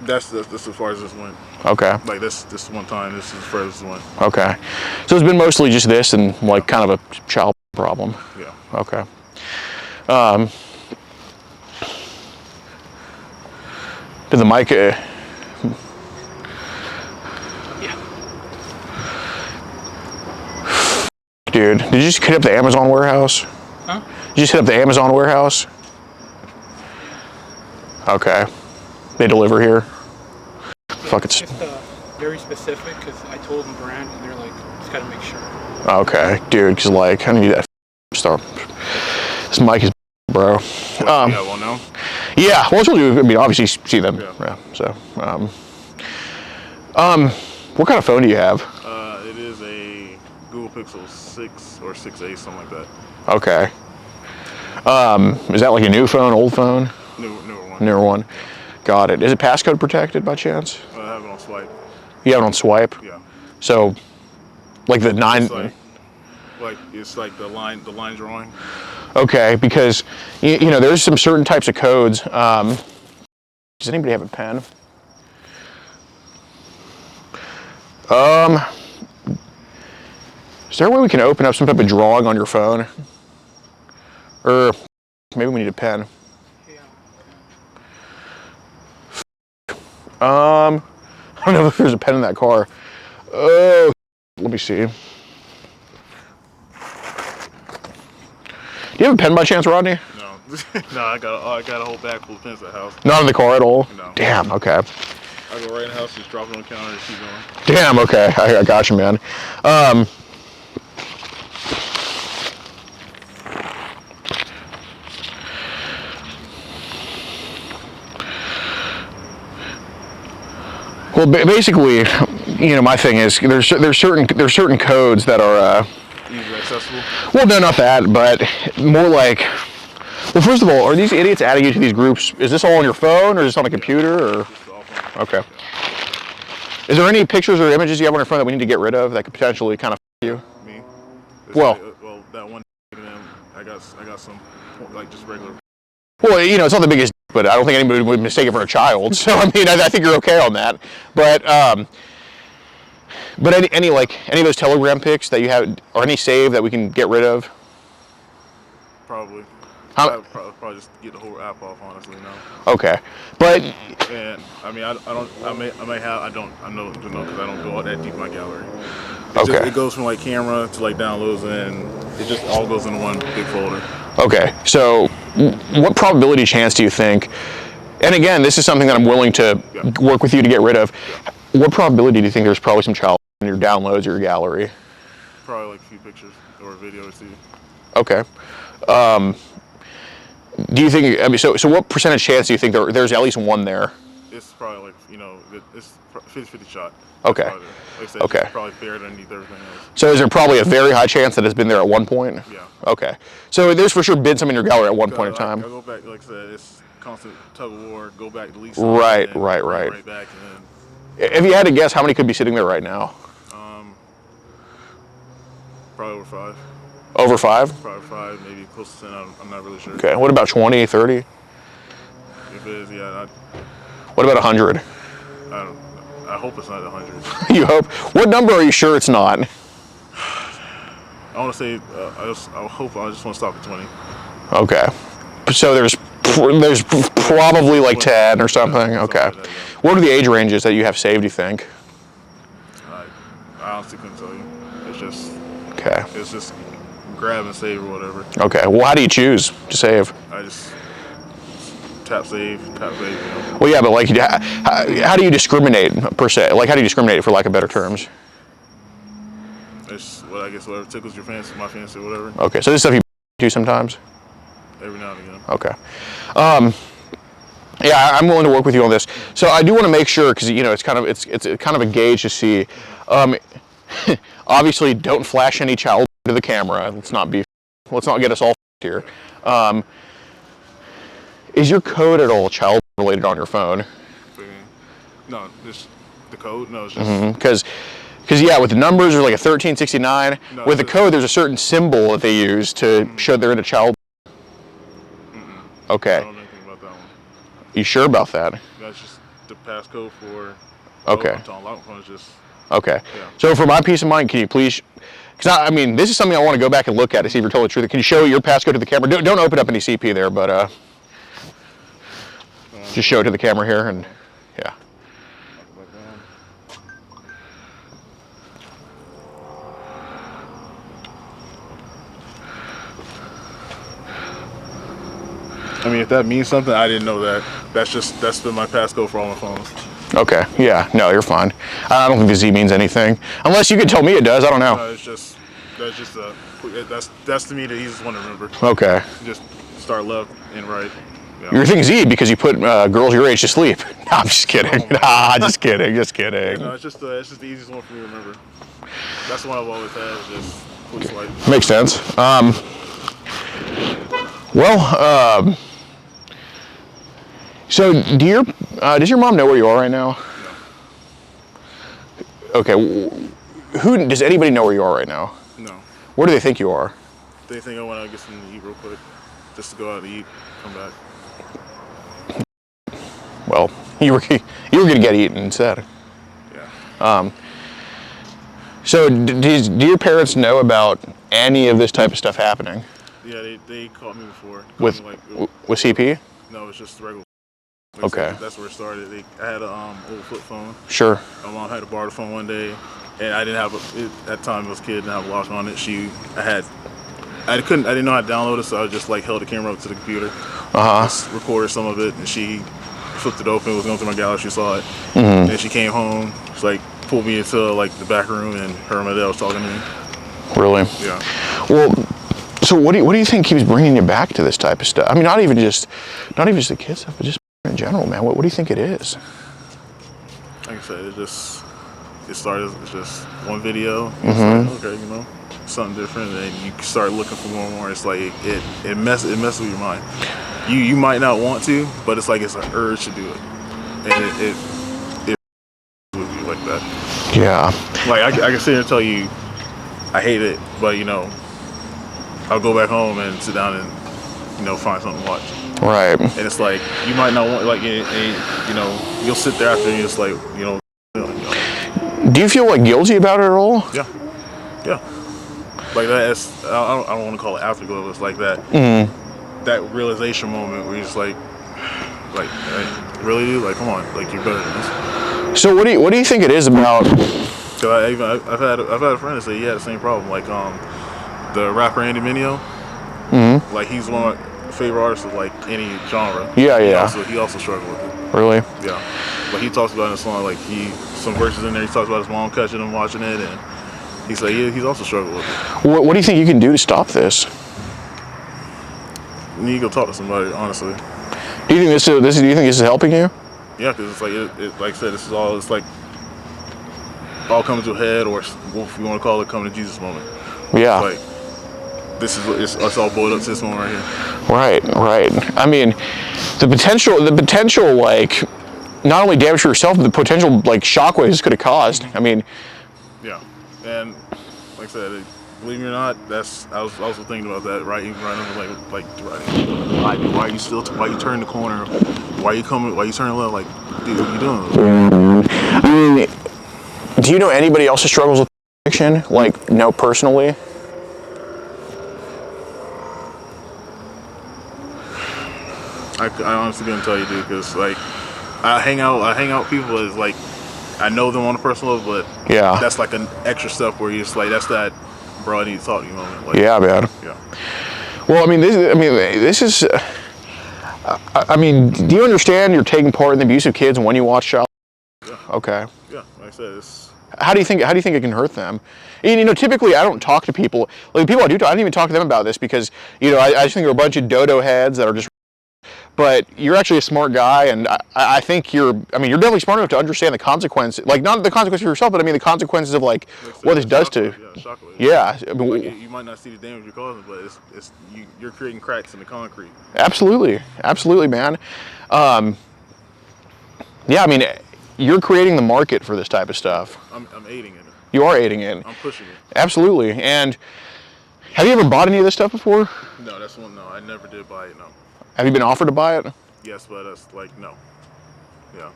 That's as far as this went. Okay. Like this one time, this is as far as this went. Okay. So it's been mostly just this and like kind of a child problem. Yeah. Okay. Did the mic? Dude, did you just hit up the Amazon warehouse? Huh? Did you just hit up the Amazon warehouse? Okay. They deliver here? Fuck, it's just very specific because I told them brand and they're like, just gotta make sure. okay, dude. Cause like I need that stuff. This mic is bro. Yeah, well, no. Yeah, well, what I mean, obviously see them. Yeah. So, what kind of phone do you have? It is a Google Pixel 6 or 6A, something like that. Okay. Is that like a new phone, old phone? Newer one. Newer one. Got it. Is it passcode protected by chance? I have it on swipe. You have it on swipe? Yeah. So, like the 9. It's like the line drawing. Okay, because you know there's some certain types of codes. Does anybody have a pen? Is there a way we can open up some type of drawing on your phone? Or maybe we need a pen. I don't know if there's a pen in that car. Oh, let me see. Do you have a pen by chance, Rodney? No. No, I got a whole bag full of pens at the house. Not in the car at all? No. Damn, okay. I go right in the house, just drop it on the counter and keep going. Damn, okay. I got you, man. Well, basically, you know, my thing is there's certain codes that are Easily accessible. well, no, not that, but more like. Well, first of all, are these idiots adding you to these groups? Is this all on your phone or is this on a computer? Or okay. Is there any pictures or images you have on your phone that we need to get rid of that could potentially kind of you? Me. Well, that one. I got some like just regular. well, you know, it's not the biggest, but I don't think anybody would mistake it for a child. So I mean, I think you're okay on that. But any of those Telegram pics that you have, or any save that we can get rid of? Probably. How? Probably just get the whole app off, honestly, now. Okay, but And I mean, I may have, I know, because I don't go all that deep in my gallery. Okay. It goes from like camera to like downloads, and it just all goes into one big folder. okay. So, what probability chance do you think? And again, this is something that I'm willing to work with you to get rid of. What probability do you think there's probably some child in your downloads or your gallery? Probably like a few pictures or a video or two. Okay. Do you think? I mean, so what percentage chance do you think there's at least one there? It's probably like, it's 50-50 shot. Okay. Like I said, Okay. It's probably buried underneath everything else. So is there probably a very high chance that it's been there at one point? Yeah. Okay. So there's for sure been some in your gallery at one point in time. I go back, like I said, it's constant tug of war. Go back, delete Right, and right. Right back, and then If you had to guess, how many could be sitting there right now? probably over 5. Over 5? Probably 5, maybe close to 10. I'm not really sure. Okay. What about 20, 30? If it is, yeah, What about 100? I hope it's not 100. You hope? What number are you sure it's not? I want to say, I just want to stop at 20. Okay. So there's probably like 10 or something. Okay. Like that, yeah. What are the age ranges that you have saved, you think? I honestly couldn't tell you. Okay. It's just grab and save or whatever. Okay. Well, how do you choose to save? I just tap save, you know. Well, yeah, but like, how do you discriminate per se? Like, how do you discriminate, for lack of better terms? It's I guess whatever tickles your fancy, my fancy, whatever. Okay. So this stuff you do sometimes? Every now and again. Okay. Yeah, I'm willing to work with you on this. So I do want to make sure, because it's kind of a gauge to see. Obviously, don't flash any child to the camera. Let's not get us all here. Is your code at all child related on your phone? No, just The code? No, it's just... Because yeah, with the numbers, there's like a 1369. No, with the code, there's a certain symbol that they use to show they're in a child. Okay. I don't know anything about that one. You sure about that? That's just the passcode for... Okay. I'm talking about phone is just... Okay. Yeah. So for my peace of mind, can you please... Because I mean, this is something I want to go back and look at to see if you're telling the truth. Can you show your passcode to the camera? Don't open up any CP there, but just show it to the camera here, and yeah. I mean, if that means something, I didn't know that. That's been my passcode for all my phones. Okay. Yeah. No, you're fine. I don't think the Z means anything, unless you could tell me it does. I don't know. No, that's to me the easiest one to remember. Okay. Just start left and right. Yeah. You're thinking Z because you put girls your age to sleep. No, I'm just kidding. Nah, just kidding. Just kidding. No, it's just the easiest one for me to remember. That's the one I've always had. Just quick swipe. Makes sense. So does your mom know where you are right now? No. Okay. Does anybody know where you are right now? No. Where do they think you are? They think I want to get something to eat real quick, just to go out to eat, come back. Well, you were gonna get eaten instead. Yeah. So do your parents know about any of this type of stuff happening? Yeah, they caught me before. With CP? No, it's just regular. Okay. That's where it started. I had an old flip phone. Sure. My mom had to borrow the phone one day, and I didn't have at that time I was a kid, didn't have a lock on it. I didn't know how to download it, so I just like held the camera up to the computer, just recorded some of it, and she flipped it open. It was going through my gallery. She saw it, and then she came home. She like pulled me into like the back room, and her and my dad was talking to me. Really? Yeah. Well, so what do you think keeps bringing you back to this type of stuff? I mean, not even just the kid stuff, but just in general, man. What do you think it is? Like I said, it started as just one video. It's like, okay, something different, and then you start looking for more and more. It's like it messes with your mind. You might not want to, but it's like it's an urge to do it, and it with you like that. Yeah. Like I can sit here and tell you, I hate it, but I'll go back home and sit down and find something to watch. Right. And it's like you might not want you'll sit there after and you're just like Do you feel like guilty about it at all? Yeah. Like that. I don't want to call it afterglow. But it's like that. That realization moment where you're just like hey, really, dude? Like, come on, like you're better than this. So what do you think it is about? Cause I've had a friend that say he had the same problem. Like the rapper Andy Mineo. Like he's one of my favorite artists of like any genre. Yeah. He also struggled with it. Really? Yeah. But he talks about in the song like some verses in there. He talks about his mom catching him watching it, and he's like he's also struggled with it. What do you think you can do to stop this? You need to go talk to somebody, honestly. Do you think this is helping you? Yeah, because it's like it like I said, it's like all coming to a head, or if you want to call it, coming to Jesus moment. Yeah. Like it's all boiled up to this moment right here. Right. I mean, the potential like not only damage for yourself, but the potential like shockwaves this could have caused. I mean. Yeah, and like I said, believe me or not, I was also thinking about that. Right, even running like why you turn the corner? Why you turning left? Like, dude, what you doing? I mean, do you know anybody else who struggles with addiction? Like, no, personally. I honestly couldn't tell you, dude, because like I hang out people as like I know them on a personal level, but yeah, that's like an extra step where you're just like that's that bro I need to talk to you moment. Like, yeah, man. Yeah. Well, this is. I mean, do you understand you're taking part in the abuse of kids when you watch child? Yeah. Okay. Yeah, like I said, it's. How do you think it can hurt them? And, typically I don't talk to people. Like the people I do talk, I don't even talk to them about this because I just think they're a bunch of dodo heads that are just. But you're actually a smart guy, and I think you're definitely smart enough to understand the consequences, like not the consequences for yourself, but I mean the consequences of like what this does to. Yeah. I mean, like, you might not see the damage you're causing, but you're creating cracks in the concrete. Absolutely, man. Yeah, I mean, You're creating the market for this type of stuff. I'm aiding it. You are aiding it. I'm pushing it. Absolutely. And have you ever bought any of this stuff before? No, that's one. No, I never did buy it. No. Have you been offered to buy it? Yes, but that's like no. Yeah,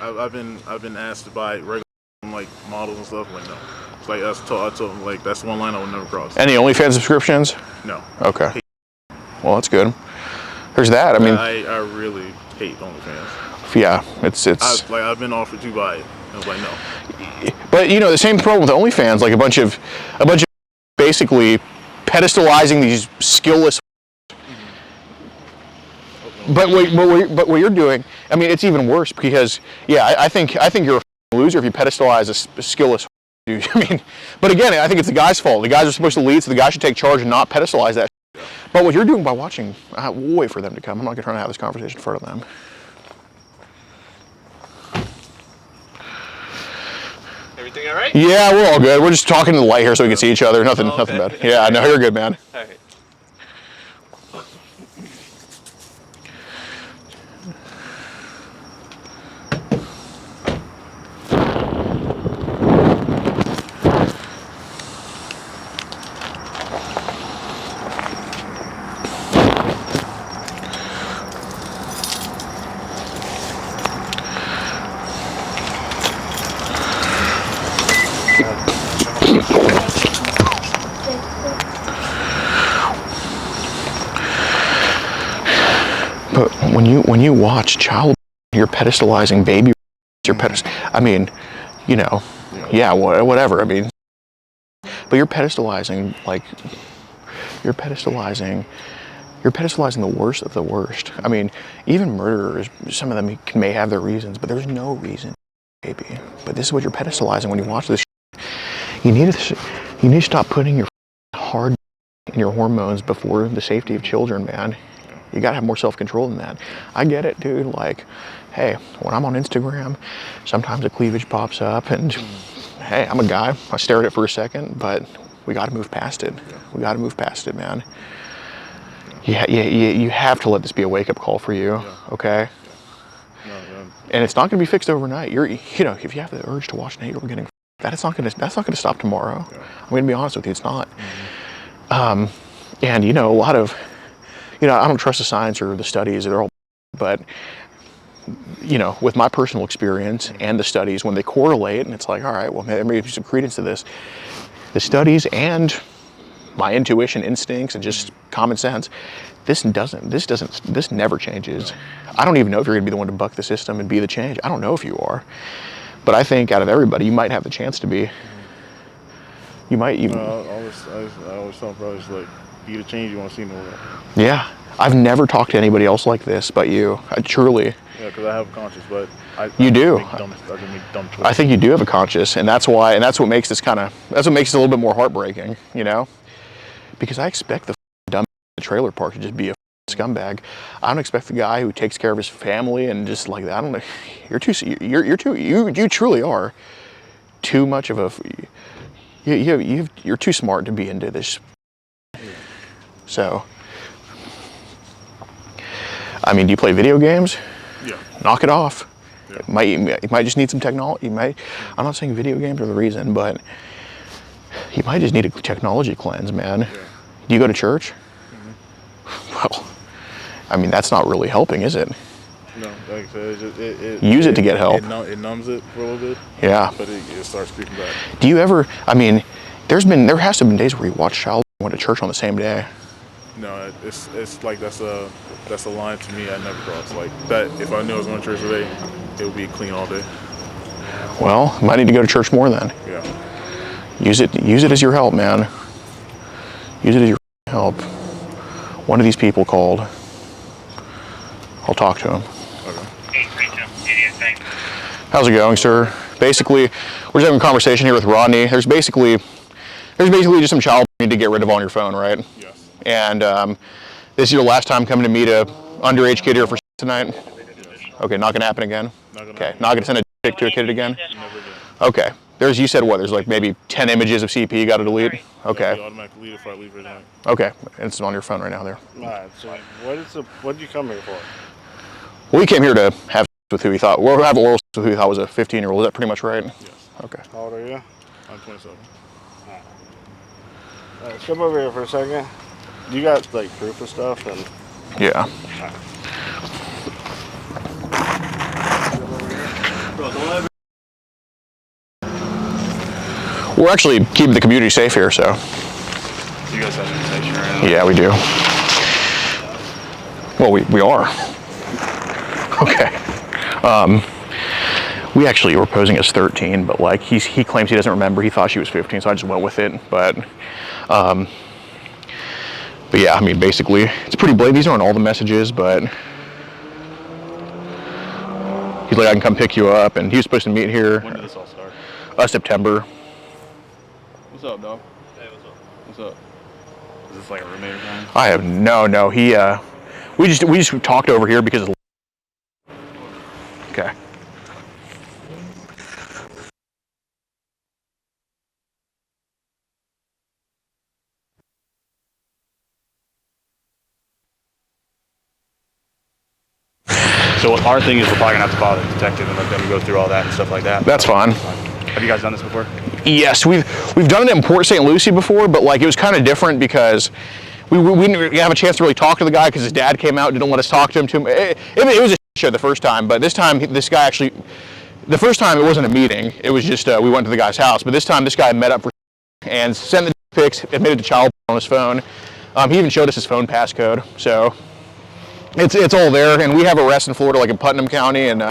I've been asked to buy regular like models and stuff. Like no, it's like I told them like that's one line I would never cross. Any OnlyFans subscriptions? No. Okay. Well, that's good. There's that. I mean, I really hate OnlyFans. Yeah, it's. I've been offered to buy it. I was like no. But you know the same problem with OnlyFans, like a bunch of basically pedestalizing these skillless. But what you're doing, I mean, it's even worse because, yeah, I think you're a loser if you pedestalize a skillless dude. I mean, but again, I think it's the guy's fault. The guys are supposed to lead, so the guy should take charge and not pedestalize that. But what you're doing by watching, we'll wait for them to come. I'm not going to try to have this conversation in front of them. Everything all right? Yeah, we're all good. We're just talking to the light here so we can see each other. Nothing bad. Yeah, no, you're good, man. All right. But when you watch child, you're pedestalizing baby. You're I mean, you know, yeah, whatever. I mean, but you're pedestalizing the worst of the worst. I mean, even murderers, some of them may have their reasons, but there's no reason, baby. But this is what you're pedestalizing when you watch this. You need to stop putting your hard and your hormones before the safety of children, man. You gotta have more self-control than that. I get it, dude. Like, hey, when I'm on Instagram, sometimes a cleavage pops up, and hey, I'm a guy. I stare at it for a second, but we gotta move past it. We gotta move past it, man. You have to let this be a wake-up call for you, okay? And it's not gonna be fixed overnight. If you have the urge to watch an 8-year-old getting that's not gonna stop tomorrow. I'm gonna be honest with you, it's not. And a lot of. I don't trust the science or the studies, they're all, but, with my personal experience and the studies, when they correlate, and it's like, all right, well, there may be some credence to this, the studies and my intuition, instincts, and just common sense, this never changes. I don't even know if you're gonna be the one to buck the system and be the change. I don't know if you are, but I think out of everybody, you might have the chance to be. You might even. I always tell brothers, like, be the change you want to see in the world. Yeah, I've never talked to anybody else like this but you. Truly. Yeah, because I have a conscience, but you do. I make dumb choices. I think you do have a conscience, and that's what makes this it a little bit more heartbreaking, because I expect the dumb in the trailer park to just be a scumbag. I don't expect the guy who takes care of his family and just like that. I don't know. You truly are too much of a. You're too smart to be into this. So, I mean, do you play video games? Yeah. Knock it off. Yeah. You might just need some technology. I'm not saying video games are the reason, but you might just need a technology cleanse, man. Yeah. Do you go to church? Well, I mean, that's not really helping, is it? No, like I said, use it to get help. It numbs it for a little bit. Yeah. But it starts creeping back. Do you ever? I mean, there has to have been days where you watched child and went to church on the same day. No, it's like that's a line to me I never cross. Like that, if I knew I was going to church today, it would be clean all day. Well, might need to go to church more then. Yeah. Use it as your help, man. Use it as your help. One of these people called. I'll talk to him. Okay. How's it going, sir? Basically, we're just having a conversation here with Rodney. There's basically just some child you need to get rid of on your phone, right? Yes. And this is your last time coming to meet a underage kid here for tonight? Okay, not gonna happen again? Okay, not gonna send a dick to a kid again? Never again. Okay. You said what? There's like maybe 10 images of CP you gotta delete? Okay. Yeah, automatically delete if I leave right now. Okay, and it's on your phone right now there. Alright, so what did you come here for? Well, we came here to have with who he thought, or have oral sex with who he thought was a 15-year-old. Is that pretty much right? Yes. Okay. How old are you? I'm 27. Alright, come over here for a second. You got like proof of stuff and. Yeah. We're actually keeping the community safe here, so. You guys have an station right now? Yeah, we do. Well, we are. Okay. We actually were posing as 13, but like he claims he doesn't remember. He thought she was 15, so I just went with it. But yeah, I mean, basically, it's pretty blatant. These aren't all the messages, but he's like, I can come pick you up, and he was supposed to meet here. When did this all start? September. What's up, dog? Hey, what's up? What's up? Is this like a roommate or something? I have no. He we just talked over here because. Okay. So our thing is we're probably gonna have to follow the detective and let them go through all that and stuff like that. That's fine. Have you guys done this before? Yes, we've done it in Port St. Lucie before, but like it was kind of different because we didn't really have a chance to really talk to the guy because his dad came out and didn't let us talk to him. It was a show the first time, but this time this guy actually, the first time it wasn't a meeting. It was just we went to the guy's house, but this time this guy met up for and sent the pics, admitted to child on his phone. He even showed us his phone passcode, so it's all there. And we have arrests in Florida, like in Putnam County and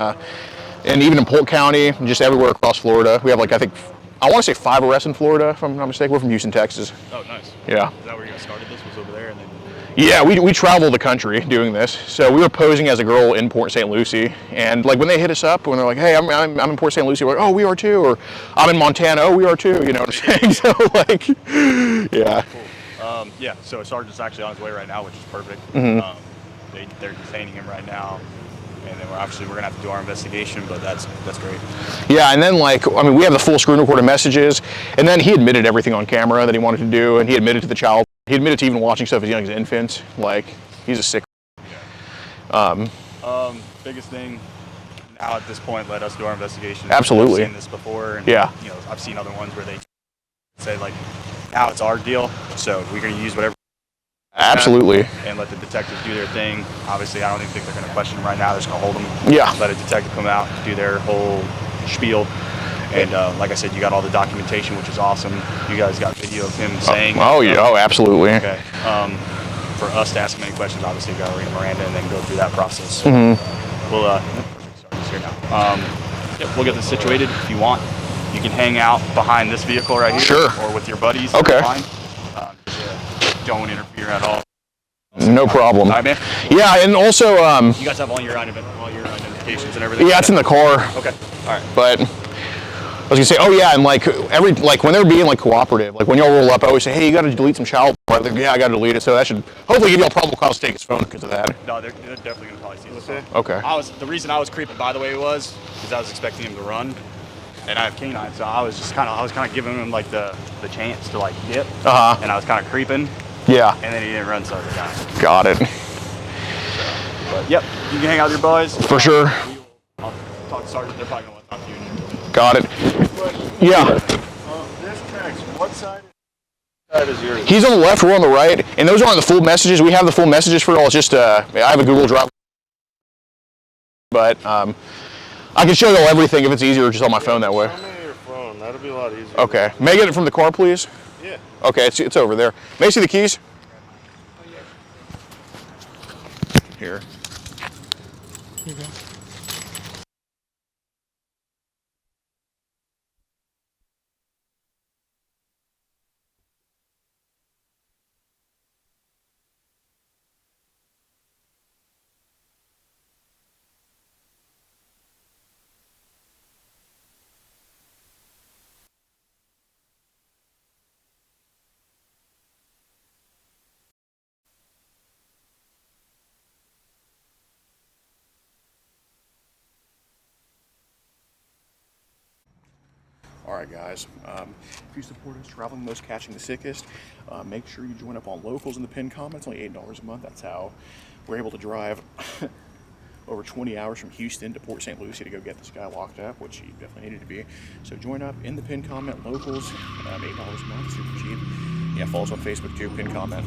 even in Polk County, and just everywhere across Florida. We have like I want to say 5 arrests in Florida, if I'm not mistaken. We're from Houston, Texas. Oh, nice. Yeah. Is that where you guys started this? Was over there and then? Yeah, we travel the country doing this. So we were posing as a girl in Port St. Lucie, and like when they hit us up, when they're like, "Hey, I'm in Port St. Lucie," we're like, "Oh, we are too," or "I'm in Montana," "Oh, we are too." You know what I'm saying? So like, yeah. Cool. Yeah. So a sergeant's actually on his way right now, which is perfect. Mm-hmm. They're detaining him right now, and then we're gonna have to do our investigation. But that's great. Yeah, and then like, I mean, we have the full screen recorded messages, and then he admitted everything on camera that he wanted to do, and he admitted to the child. He admitted to even watching stuff as young as infants. Like, he's a sick. Biggest thing now at this point, let us do our investigation. Absolutely. I've seen this before, and Yeah. you know, I've seen other ones where they say like, now it's our deal, so we're gonna use whatever. Absolutely. And let the detectives do their thing. Obviously, I don't even think they're gonna question him right now. They're just gonna hold him. Yeah. Let a detective come out, do their whole spiel. And like I said, you got all the documentation, which is awesome. You guys got video of him saying. Oh yeah. Oh, absolutely. Okay. For us to ask him any questions, obviously, we got to read Miranda and then go through that process. So we'll start this here now. Yep, we'll get this situated. If you want, you can hang out behind this vehicle right here. Sure. Or with your buddies. Okay. Fine. Don't interfere at all. No problem. All right, man. Yeah, and also, You guys have all your identifications and everything. yeah, it's in the car. Okay. All right. But I was gonna say, oh yeah, and like when they're being like cooperative, like when y'all roll up, I always say, hey, you got to delete some child porn. Like, yeah, I got to delete it. So that should hopefully give y'all probable cause to take his phone because of that. No, they're definitely gonna probably see this. Okay. The reason I was creeping, by the way, was because I was expecting him to run, and I have canines, so I was kind of giving him like the chance to like dip. And I was kind of creeping. Yeah. And then he didn't run, so I was like, Got it. but yep, you can hang out with your boys. For sure. I'll talk to Sergeant. They're probably gonna want to talk to you. Got it. Yeah. This text, what side is yours? He's on the left, we're on the right, and those aren't the full messages. We have the full messages for it all. It's just I have a Google Drive, but I can show you all everything if it's easier just on my phone that way. Show me your phone. That'll be a lot easier. Okay. May I get it from the car, please? Yeah. Okay, it's over there. May I see the keys? Here. All right, guys. If you support us traveling most, catching the sickest, make sure you join up on locals in the pinned comments. Only $8 a month. That's how we're able to drive over 20 hours from Houston to Port St. Lucie to go get this guy locked up, which he definitely needed to be. So join up in the pinned comment. Locals, $8 a month, super cheap. Yeah, follow us on Facebook too, pinned comment.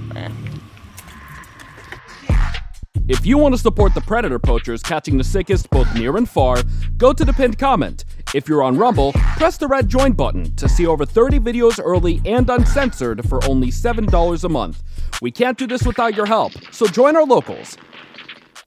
If you want to support the predator poachers catching the sickest both near and far, go to the pinned comment. If you're on Rumble, press the red join button to see over 30 videos early and uncensored for only $7 a month. We can't do this without your help, so join our locals.